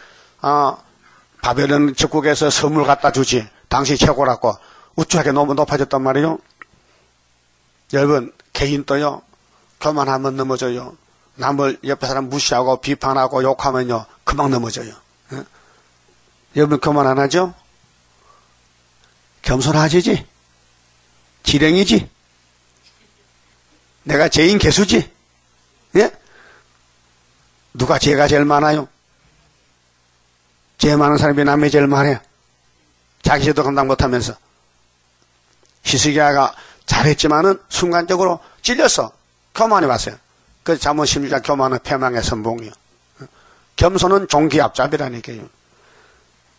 바벨론 적국에서 선물 갖다 주지. 당시 최고라고 우쭐하게 너무 높아졌단 말이에요. 여러분, 개인도요 교만하면 넘어져요. 남을 옆에 사람 무시하고 비판하고 욕하면요 금방 넘어져요. 예? 여러분 교만 안 하죠? 겸손하지지? 지령이지? 내가 죄인 개수지? 예? 누가 죄가 제일 많아요? 죄 많은 사람이 남의 제일 많아요. 자기 죄도 감당 못하면서. 히스기야가 잘했지만은 순간적으로 찔려서 교만해 왔어요. 그래서 잠언 16장 교만은 패망의 선봉이요. 겸손은 종기 앞잡이라니까요.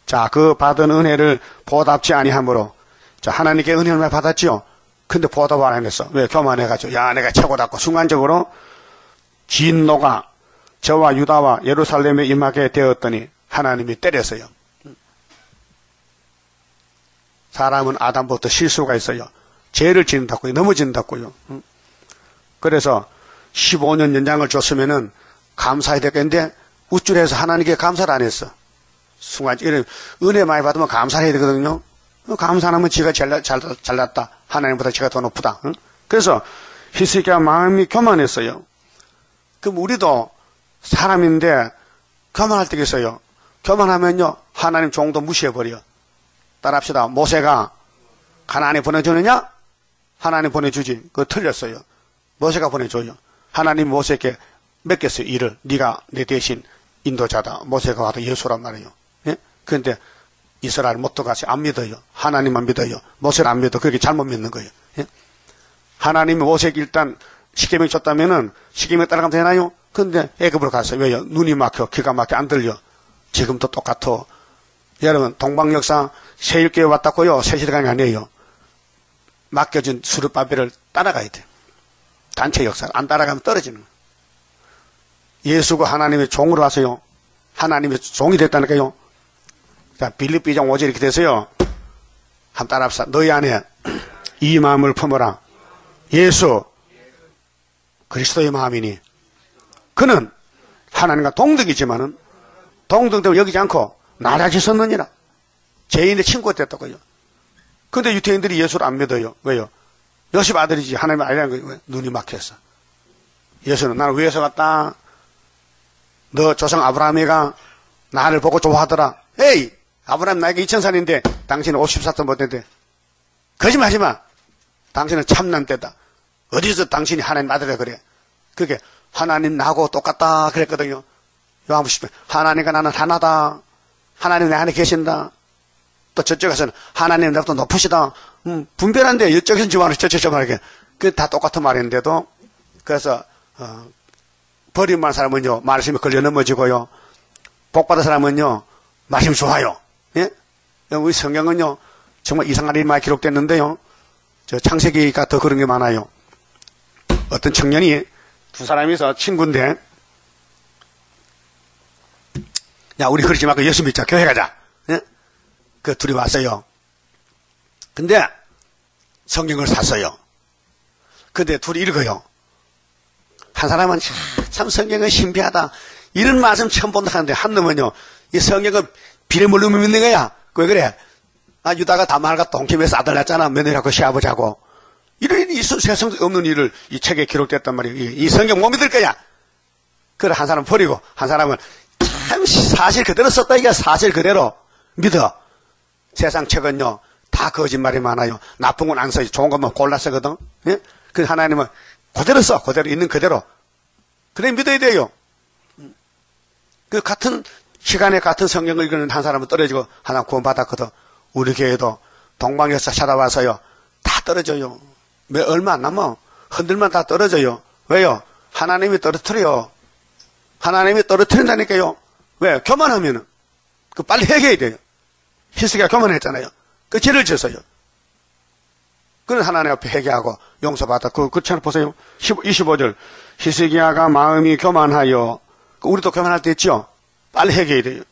자, 그 받은 은혜를 보답지 아니하므로, 자, 하나님께 은혜를 받았지요. 근데 보답을 안 했어. 왜? 교만해가지고, 야, 내가 최고다고 순간적으로 진노가 저와 유다와 예루살렘에 임하게 되었더니 하나님이 때렸어요. 사람은 아담부터 실수가 있어요. 죄를 짓는다고요. 넘어진다고요. 그래서 15년 연장을 줬으면은 감사해야 되겠는데 우쭐해서 하나님께 감사를 안 했어. 순간 이런 은혜 많이 받으면 감사해야 되거든요. 감사하면 지가 잘났다. 하나님보다 지가 더 높다. 그래서 히스기야 마음이 교만했어요. 그럼 우리도 사람인데 교만할 때가 있어요. 교만하면요 하나님 종도 무시해버려. 따라합시다. 모세가 가나안에 보내주느냐? 하나님 보내주지. 그거 틀렸어요. 모세가 보내줘요. 하나님 모세에게 맡겼어요. 일을. 네가 내 대신 인도자다. 모세가 와도 예수란 말이에요. 예? 그런데 이스라엘 못 들어가서 안 믿어요. 하나님만 믿어요. 모세를 안 믿어. 그렇게 잘못 믿는 거예요. 예? 하나님이 모세에게 일단 십계명 줬다면은 십계명 따라가면 되나요? 근데 애굽으로 갔어요. 왜요? 눈이 막혀. 귀가 막혀. 안 들려. 지금도 똑같아. 여러분, 동방역사 세일교회 왔다고요? 3시간이 아니에요. 맡겨준 수르바벨을 따라가야 돼요. 단체 역사. 안 따라가면 떨어지는 거예요. 예수가 하나님의 종으로 와서요. 하나님의 종이 됐다니까요. 자, 빌립보 2장 5절 이렇게 돼서요. 한번 따라합시다. 너희 안에 이 마음을 품어라. 예수 그리스도의 마음이니 그는 하나님과 동등이지만은 동등됨을 여기지 않고 나라지 섰느니라. 죄인의 친구가 됐다고요. 근데 유태인들이 예수를 안 믿어요. 왜요? 요셉 아들이지 하나님의 아들이라는 거예요. 눈이 막혔어. 예수는 나는 위에서 갔다. 너 조상 아브라함이가 나를 보고 좋아하더라. 에이, 아브라함 나에게 2000살인데 당신은 54도 못했는데 거짓말하지 마. 당신은 참난 때다. 어디서 당신이 하나님 아들이라 그래. 그게 하나님 나하고 똑같다 그랬거든요. 요한복음 10편 하나님과 나는 하나다. 하나님 내 안에 계신다. 또 저쪽에서는 하나님 나보다 높으시다. 분별한데 이쪽에서는 저만하고 저쪽에서는 저만하게. 그게 다 똑같은 말인데도 그래서 버림받은 사람은요 말씀에 걸려 넘어지고요. 복받은 사람은요 말씀이 좋아요. 예? 우리 성경은요 정말 이상한 일이 많이 기록됐는데요. 저 창세기가 더 그런 게 많아요. 어떤 청년이 두 사람이서 친구인데 야 우리 그러지 말고 예수 믿자 교회 가자. 예? 그 둘이 왔어요. 근데 성경을 샀어요. 근데 둘이 읽어요. 한 사람은 참 성경은 신비하다. 이런 말씀 처음 본다 하는데 한 놈은요 이 성경은 비례 물로 믿는 거야. 왜 그래? 아 유다가 다말과 동침해서 아들 낳았잖아. 며느리하고 시아버지하고. 이런 일이 세상 없는 일을 이 책에 기록됐단 말이에요. 이 성경 못 믿을 거야. 그래 한 사람 버리고 한 사람은 참 사실 그대로 썼다. 이게 사실 그대로 믿어. 세상 책은요 다 거짓말이 많아요. 나쁜 건 안 써요. 좋은 것만 골라 쓰거든. 예? 그 하나님은 그대로 써. 그대로 있는 그대로. 그래 믿어야 돼요. 그 같은 시간에 같은 성경을 읽는 한 사람은 떨어지고 하나 구원받았거든. 우리 교회도 동방역사 찾아와서요 다 떨어져요. 얼마 안 남아. 흔들면 다 떨어져요. 왜요? 하나님이 떨어뜨려요. 하나님이 떨어뜨린다니까요. 왜? 교만하면은 그 빨리 회개해야 돼요. 히스기야 교만했잖아요. 그 죄를 졌어요. 그런 하나님 앞에 회개하고 용서받아. 그 참 보세요. 25절. 히스기야가 마음이 교만하여. 우리도 교만할 때 있죠. 빨리 회개해야 돼요.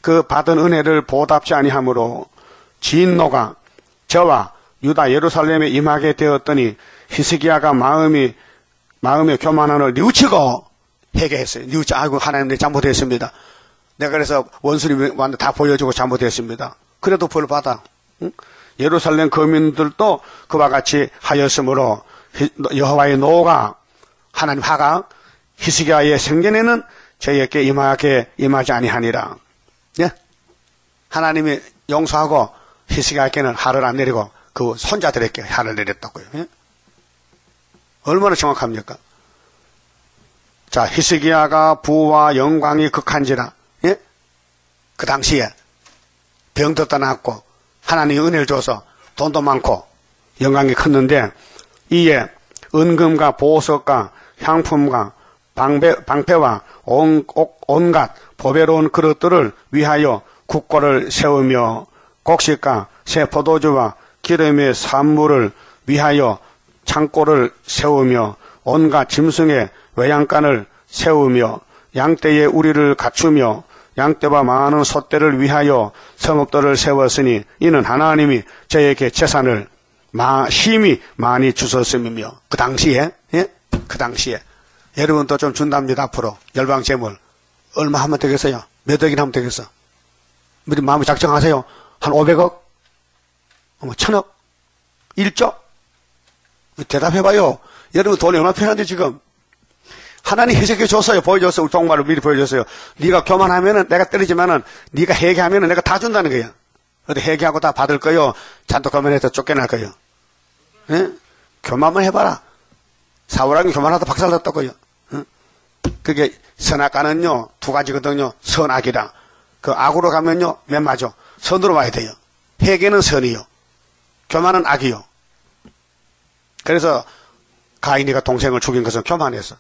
그 받은 은혜를 보답지 아니하므로 진노가 저와 유다 예루살렘에 임하게 되었더니 히스기야가 마음에 교만함을 뉘우치고 회개했어요. 뉘우치 아이고 하나님 내 잘못했습니다. 내가 그래서 원수님이 왔는데 다 보여주고 잘못했습니다. 그래도 벌 받아. 응? 예루살렘 거민들도 그와 같이 하였으므로 여호와의 노가 하나님 화가 히스기야의 생전에는 저희에게 임하지 아니하니라. 예? 하나님이 용서하고 히스기야에게는 화를 안 내리고 그 손자들에게 화를 내렸다고요. 예? 얼마나 정확합니까? 자, 히스기야가 부와 영광이 극한지라. 예? 그 당시에 병도 떠났고 하나님이 은혜를 줘서 돈도 많고 영광이 컸는데 이에 은금과 보석과 향품과 방패와 온갖 보배로운 그릇들을 위하여 국고를 세우며 곡식과 새 포도주와 기름의 산물을 위하여 창고를 세우며 온갖 짐승의 외양간을 세우며 양떼의 우리를 갖추며 양떼와 많은 소떼를 위하여 성읍들을 세웠으니 이는 하나님이 저에게 재산을 심히 많이 주셨음이며 그 당시에 예? 그 당시에 여러분도 좀 준답니다. 앞으로 열방재물 얼마 하면 되겠어요? 몇 억이나 하면 되겠어? 우리 마음을 작정하세요. 한 500억? 1000억? 1조? 대답해봐요. 여러분 돈이 얼마나 필요한데 지금 하나님 해석해 줬어요. 보여줬어요. 종말을 미리 보여줬어요. 네가 교만하면은 내가 때리지만은 네가 회개하면은 내가 다 준다는 거야. 근데 회개하고 다 받을 거요. 잔뜩 교만해서 쫓겨날 거요. 예? 교만만 해봐라. 사울왕이 교만하다 박살났다고요. 예? 그게 선악과는요 두 가지거든요. 선악이다. 그 악으로 가면요 맨 맞아. 선으로 와야 돼요. 회개는 선이요. 교만은 악이요. 그래서 가인이가 동생을 죽인 것은 교만해서.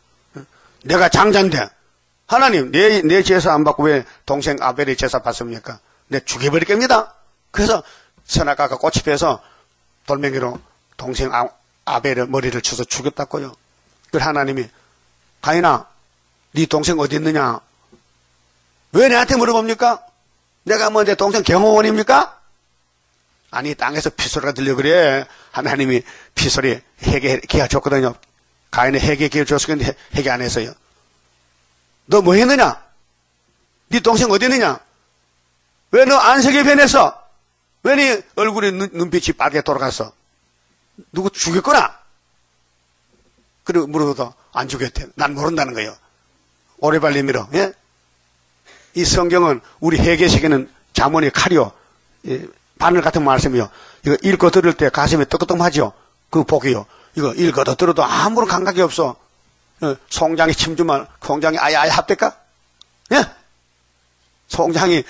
내가 장자인데 하나님 내 제사 안 받고 왜 동생 아벨의 제사 받습니까? 내 죽여버릴 겁니다. 그래서 선악과가 꽃이 피어서 돌멩이로 동생 아벨의 머리를 쳐서 죽였다고요. 그래서 하나님이 가인아, 네 동생 어디 있느냐? 왜 내한테 물어봅니까? 내가 뭐 내 동생 경호원입니까? 아니, 땅에서 피소리가 들려 그래. 하나님이 피소리 해계 기가 줬거든요. 가인의 해계 기를 줬었는데 해계 안 했어요. 너 뭐 했느냐? 네 동생 어디 있느냐? 왜 너 안색이 변했어? 왜 네 얼굴에 눈빛이 빨개 돌아갔어? 누구 죽였구나? 그리고 물어도 안 죽였대. 난 모른다는 거예요. 오래발리 밀어. 예? 이 성경은 우리 해계식에는 자문이 칼이요. 바늘 같은 말씀이요. 이거 읽고 들을 때 가슴이 뜨끔뜨끔하죠. 그 복이요. 이거 읽어 들어도 아무런 감각이 없어. 송장이 침주면 송장이 아야아야 합니까? 예? 송장이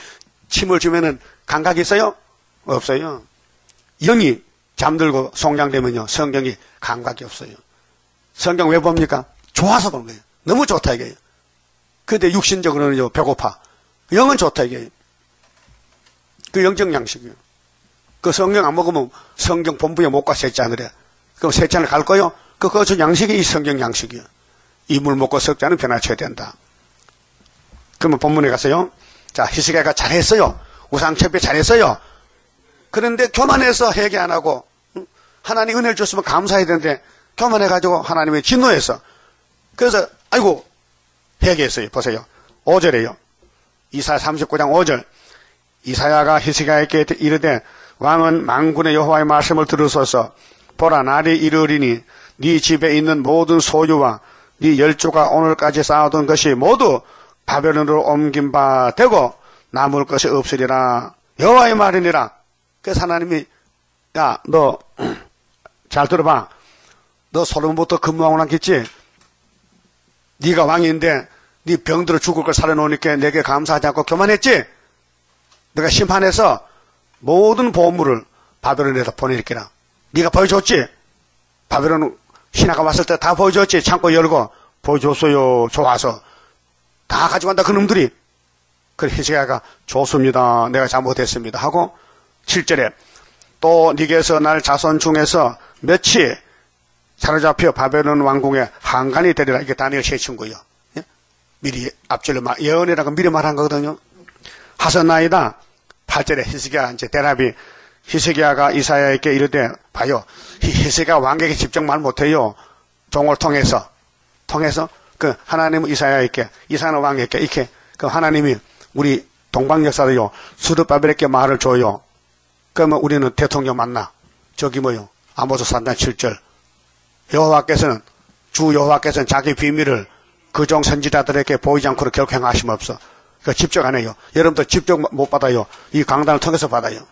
침을 주면은 감각이 있어요? 없어요. 영이 잠들고 송장되면요. 성경이 감각이 없어요. 성경 왜 봅니까? 좋아서 본 거예요. 너무 좋다 이게요. 근데 육신적으로는요. 배고파. 영은 좋다 이게요. 그 영적 양식이에요. 그 성경 안 먹으면 성경 본부에 못 가 셋째 하늘에. 그럼 셋째 하늘 갈 거요? 그것은 양식이 이 성경 양식이에요. 이 물 먹고 석자는 변화쳐야 된다. 그러면 본문에 가서요. 자, 히스기야가 잘했어요. 우상채배 잘했어요. 그런데 교만해서 회개 안 하고 하나님 은혜를 줬으면 감사해야 되는데 교만해가지고 하나님의 진노했어. 그래서 아이고 회개했어요. 보세요. 5절에요. 이사야 39장 5절. 이사야가 히스기야에게 이르되 왕은 만군의 여호와의 말씀을 들으소서. 보라 날이 이르리니 네 집에 있는 모든 소유와 네 열조가 오늘까지 쌓아둔 것이 모두 바벨론으로 옮긴 바 되고 남을 것이 없으리라. 여호와의 말이니라. 그래서 하나님이 야 너 잘 들어봐. 너 솔로몬부터 근무하고 났겠지? 네가 왕인데 네 병들어 죽을 걸 살려놓으니까 내게 감사하지 않고 교만했지? 내가 심판해서 모든 보물을 바벨론에서 보내니까 네가 보여줬지? 바벨론 신하가 왔을 때 다 보여줬지? 창고 열고 보여줬어요. 좋아서 다 가져간다 그놈들이. 그래 히스기야가 좋습니다. 내가 잘못했습니다 하고 7절에 또 네게서 날 자손 중에서 몇이 사로잡혀 바벨론 왕궁에 한간이 되리라. 이게 다니엘 세 친구예요. 예? 미리 앞줄로 예언이라고 미리 말한 거거든요. 하선나이다. 8절에 히스기야 이제 대답이 히스기야가 이사야에게 이르되 봐요. 히스기야 왕에게 직접 말 못해요. 종을 통해서 그 하나님은 이사야에게 이사야 왕에게 이렇게 그 하나님이 우리 동방 역사도요. 스룹바벨에게 말을 줘요. 그러면 우리는 대통령 만나. 저기 뭐요? 아모스 3장 7절. 여호와께서는 주 여호와께서는 자기 비밀을 그종 선지자들에게 보이지 않고는 결코 행하심 없어. 그 직접 안 해요. 여러분도 직접 못 받아요. 이 강단을 통해서 받아요.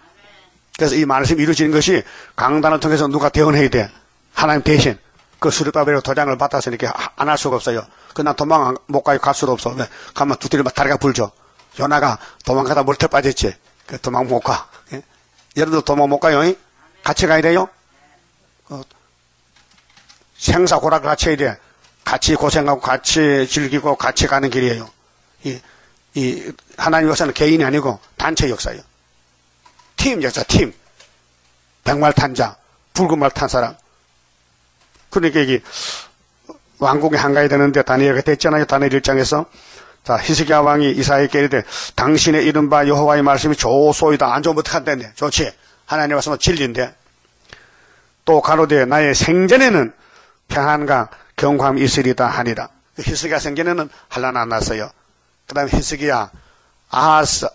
그래서 이 말씀이 이루어지는 것이 강단을 통해서 누가 대언해야 돼. 하나님 대신 그 스룹바벨의 도장을 받아서 이렇게 안 할 수가 없어요. 그난 도망 못 가요. 갈 수도 없어. 왜? 가면 두드리면 다리가 불죠. 요나가 도망가다 물태 빠졌지. 그 도망 못 가. 예? 여러분도 도망 못 가요. 이? 같이 가야 돼요. 생사고락을 같이 해야 돼. 같이 고생하고 같이 즐기고 같이 가는 길이에요. 이 하나님 역사는 개인이 아니고 단체 역사예요. 팀 역사, 팀. 백말 탄 자, 붉은 말 탄 사람. 그러니까 이게 왕궁에 한가해야 되는데 다니엘가 됐잖아요. 다니엘 1장에서. 자, 히스기야 왕이 이사야에게 이르되 당신의 이른바 여호와의 말씀이 좋소이다. 안 좋으면 어떡한다네. 좋지. 하나님 말씀은 진리인데. 또 가로되 나의 생전에는 평안과 경고함이 있으리다 하니라. 히스기야 생전에는 환난 안 났어요. 그 다음에 히스기야, 아하스,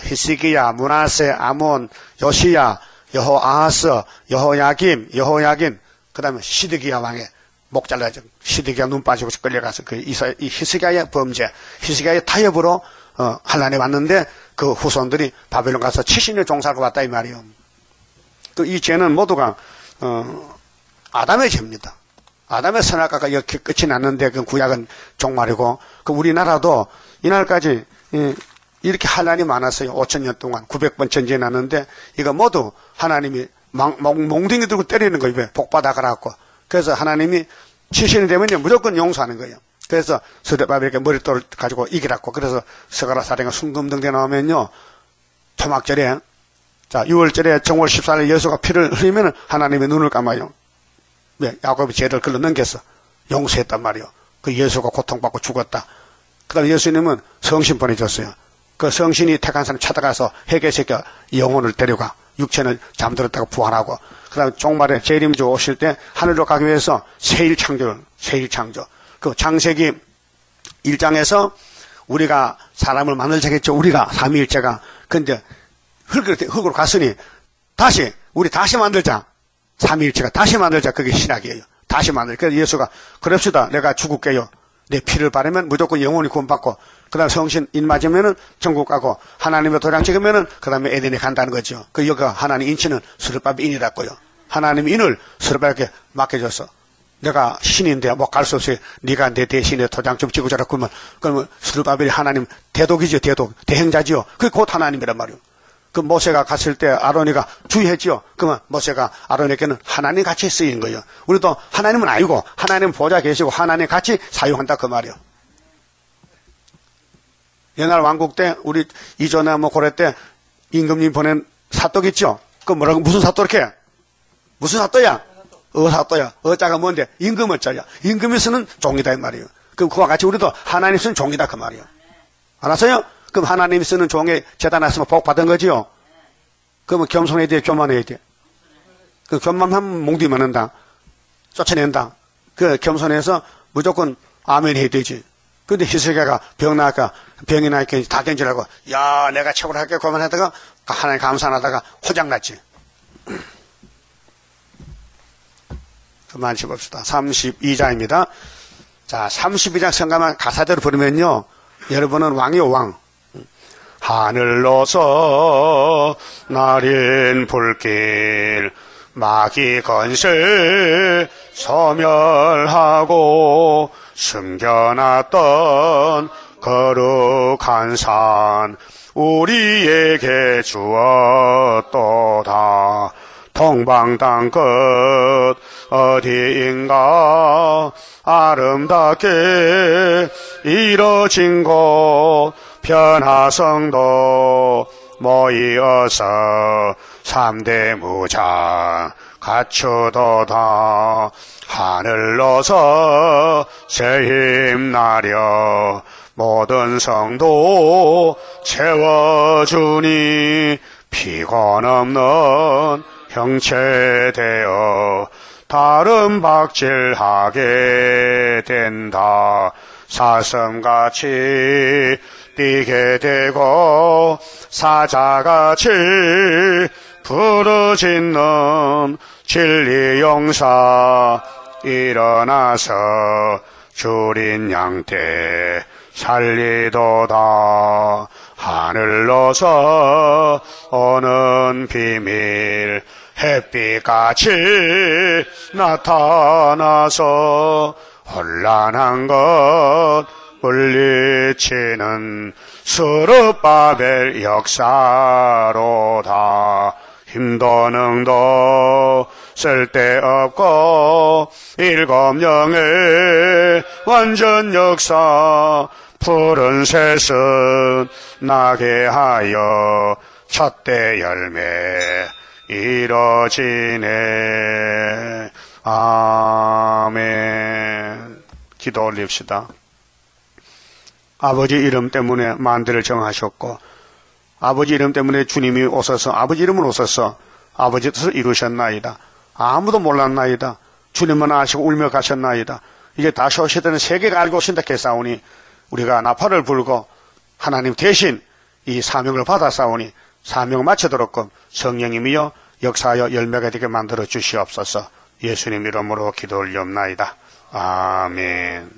히스기야, 므낫세, 아몬, 요시야, 여호아하스, 여호야김, 그 다음에 시드기야 왕의 목 잘라져. 시드기야 눈 빠지고 끌려가서 이 히스기야의 범죄, 히스기야의 타협으로 환난에 왔는데 그 후손들이 바벨론 가서 70년 종살고 왔다 이 말이에요. 이 죄는 모두가 아담의 죄입니다. 아담의 선악과가 이렇게 끝이 났는데 그 구약은 종말이고 그 우리나라도 이날까지 이렇게 환난이 많았어요. 5,000년 동안 900번 전쟁이 났는데 이거 모두 하나님이 몽둥이 들고 때리는 거예요. 왜? 복 받아가라고. 그래서 하나님이 70년 되면요 무조건 용서하는 거예요. 그래서 스룹바벨에게 머릿돌을 가지고 이기라고. 그래서 스가랴 사령과 순금등대 나오면요 토막절에, 자, 6월절에 정월 14일 예수가 피를 흘리면 하나님의 눈을 감아요. 왜? 야곱이 죄를 글로 넘겼어. 용서했단 말이요. 그 예수가 고통받고 죽었다. 그 다음에 예수님은 성신 보내줬어요. 그 성신이 택한 사람 찾아가서 회개시켜 영혼을 데려가. 육체는 잠들었다가 부활하고. 그 다음에 종말에 재림주 오실 때 하늘로 가기 위해서 세일창조. 그 창세기 1장에서 우리가 사람을 만들자겠죠. 우리가 삼위일체가. 근데 흙으로 갔으니 우리 다시 만들자. 삼위일체가 다시 만들자. 그게 신학이에요. 다시 만들. 그래서 예수가 그럽시다. 내가 죽을게요. 내 피를 바르면 무조건 영혼이 구원받고 그 다음에 성신 인 맞으면은 천국 가고 하나님의 도장 찍으면은 그 다음에 에덴에 간다는 거죠. 그 여기가 하나님 인치는 스룹밥의 인이라고요. 하나님 인을 스룹밥에게 맡겨줬어. 내가 신인데 뭐 갈 수 없이 네가 내 대신에 도장 좀 찍어줘라. 그러면 스룹밥이 하나님 대독이죠. 대행자지요. 그게 곧 하나님이란 말이요. 그 모세가 갔을 때 아론이가 주의했지요. 그러면 모세가 아론에게는 하나님 같이 쓰인 거예요. 우리도 하나님은 아니고 하나님 보좌 계시고 하나님 같이 사용한다 그 말이요. 옛날 왕국 때 우리 이전에 뭐 고려 때 임금님 보낸 사떡 있죠. 그 뭐라고 무슨 사떡이렇게? 무슨 사떡이야? 사떡이야. 어자가 뭔데? 임금 어자야. 임금이 쓰는 종이다 이 말이에요. 그럼 그와 같이 우리도 하나님 쓰는 종이다 그 말이에요. 알았어요? 그럼 하나님이 쓰는 종에 재단 했으면 복 받은 거지요. 그러면 겸손해야 돼, 교만해야 돼. 그 교만하면 몽둥이 맞는다. 쫓아낸다. 그 겸손해서 무조건 아멘 해야 되지. 근데 히스기야가 병이 나니까 다 던지라고 야 내가 최고로 할게 교만하다가 하나님 감사하다가 호장났지. 그만 짚읍시다. 32장입니다. 자, 32장 성가만 가사대로 부르면요. 여러분은 왕이요 왕. 하늘로서 날인 불길 마귀 건세 소멸하고 숨겨놨던 거룩한 산 우리에게 주었도다. 동방땅 끝 어디인가 아름답게 이뤄진 곳 변화성도 모이어서 3대 무장 갖추도다. 하늘로서 새 힘나려 모든 성도 채워주니 피곤 없는 형체 되어 다른 박질하게 된다. 사슴같이 뛰게 되고 사자같이 부르짖는 진리용사 일어나서 줄인 양떼 살리도다. 하늘로서 오는 비밀 햇빛같이 나타나서 혼란한 것 물리치는 스룹바벨 역사로다. 힘도 능도 쓸데없고 일곱령의 완전 역사 푸른 새순 나게 하여 첫대 열매 이뤄지네. 아멘. 기도 올립시다. 아버지 이름 때문에 만대를 정하셨고 아버지 이름 때문에 주님이 오셔서 아버지 이름을 오셔서 아버지 뜻을 이루셨나이다. 아무도 몰랐나이다. 주님만 아시고 울며 가셨나이다. 이제 다시 오시더니 세계가 알고 오신다 했사오니 우리가 나팔을 불고 하나님 대신 이 사명을 받아사오니 사명을 마치도록 성령님이여 역사하여 열매가 되게 만들어 주시옵소서. 예수님 이름으로 기도 올리옵나이다. 아멘.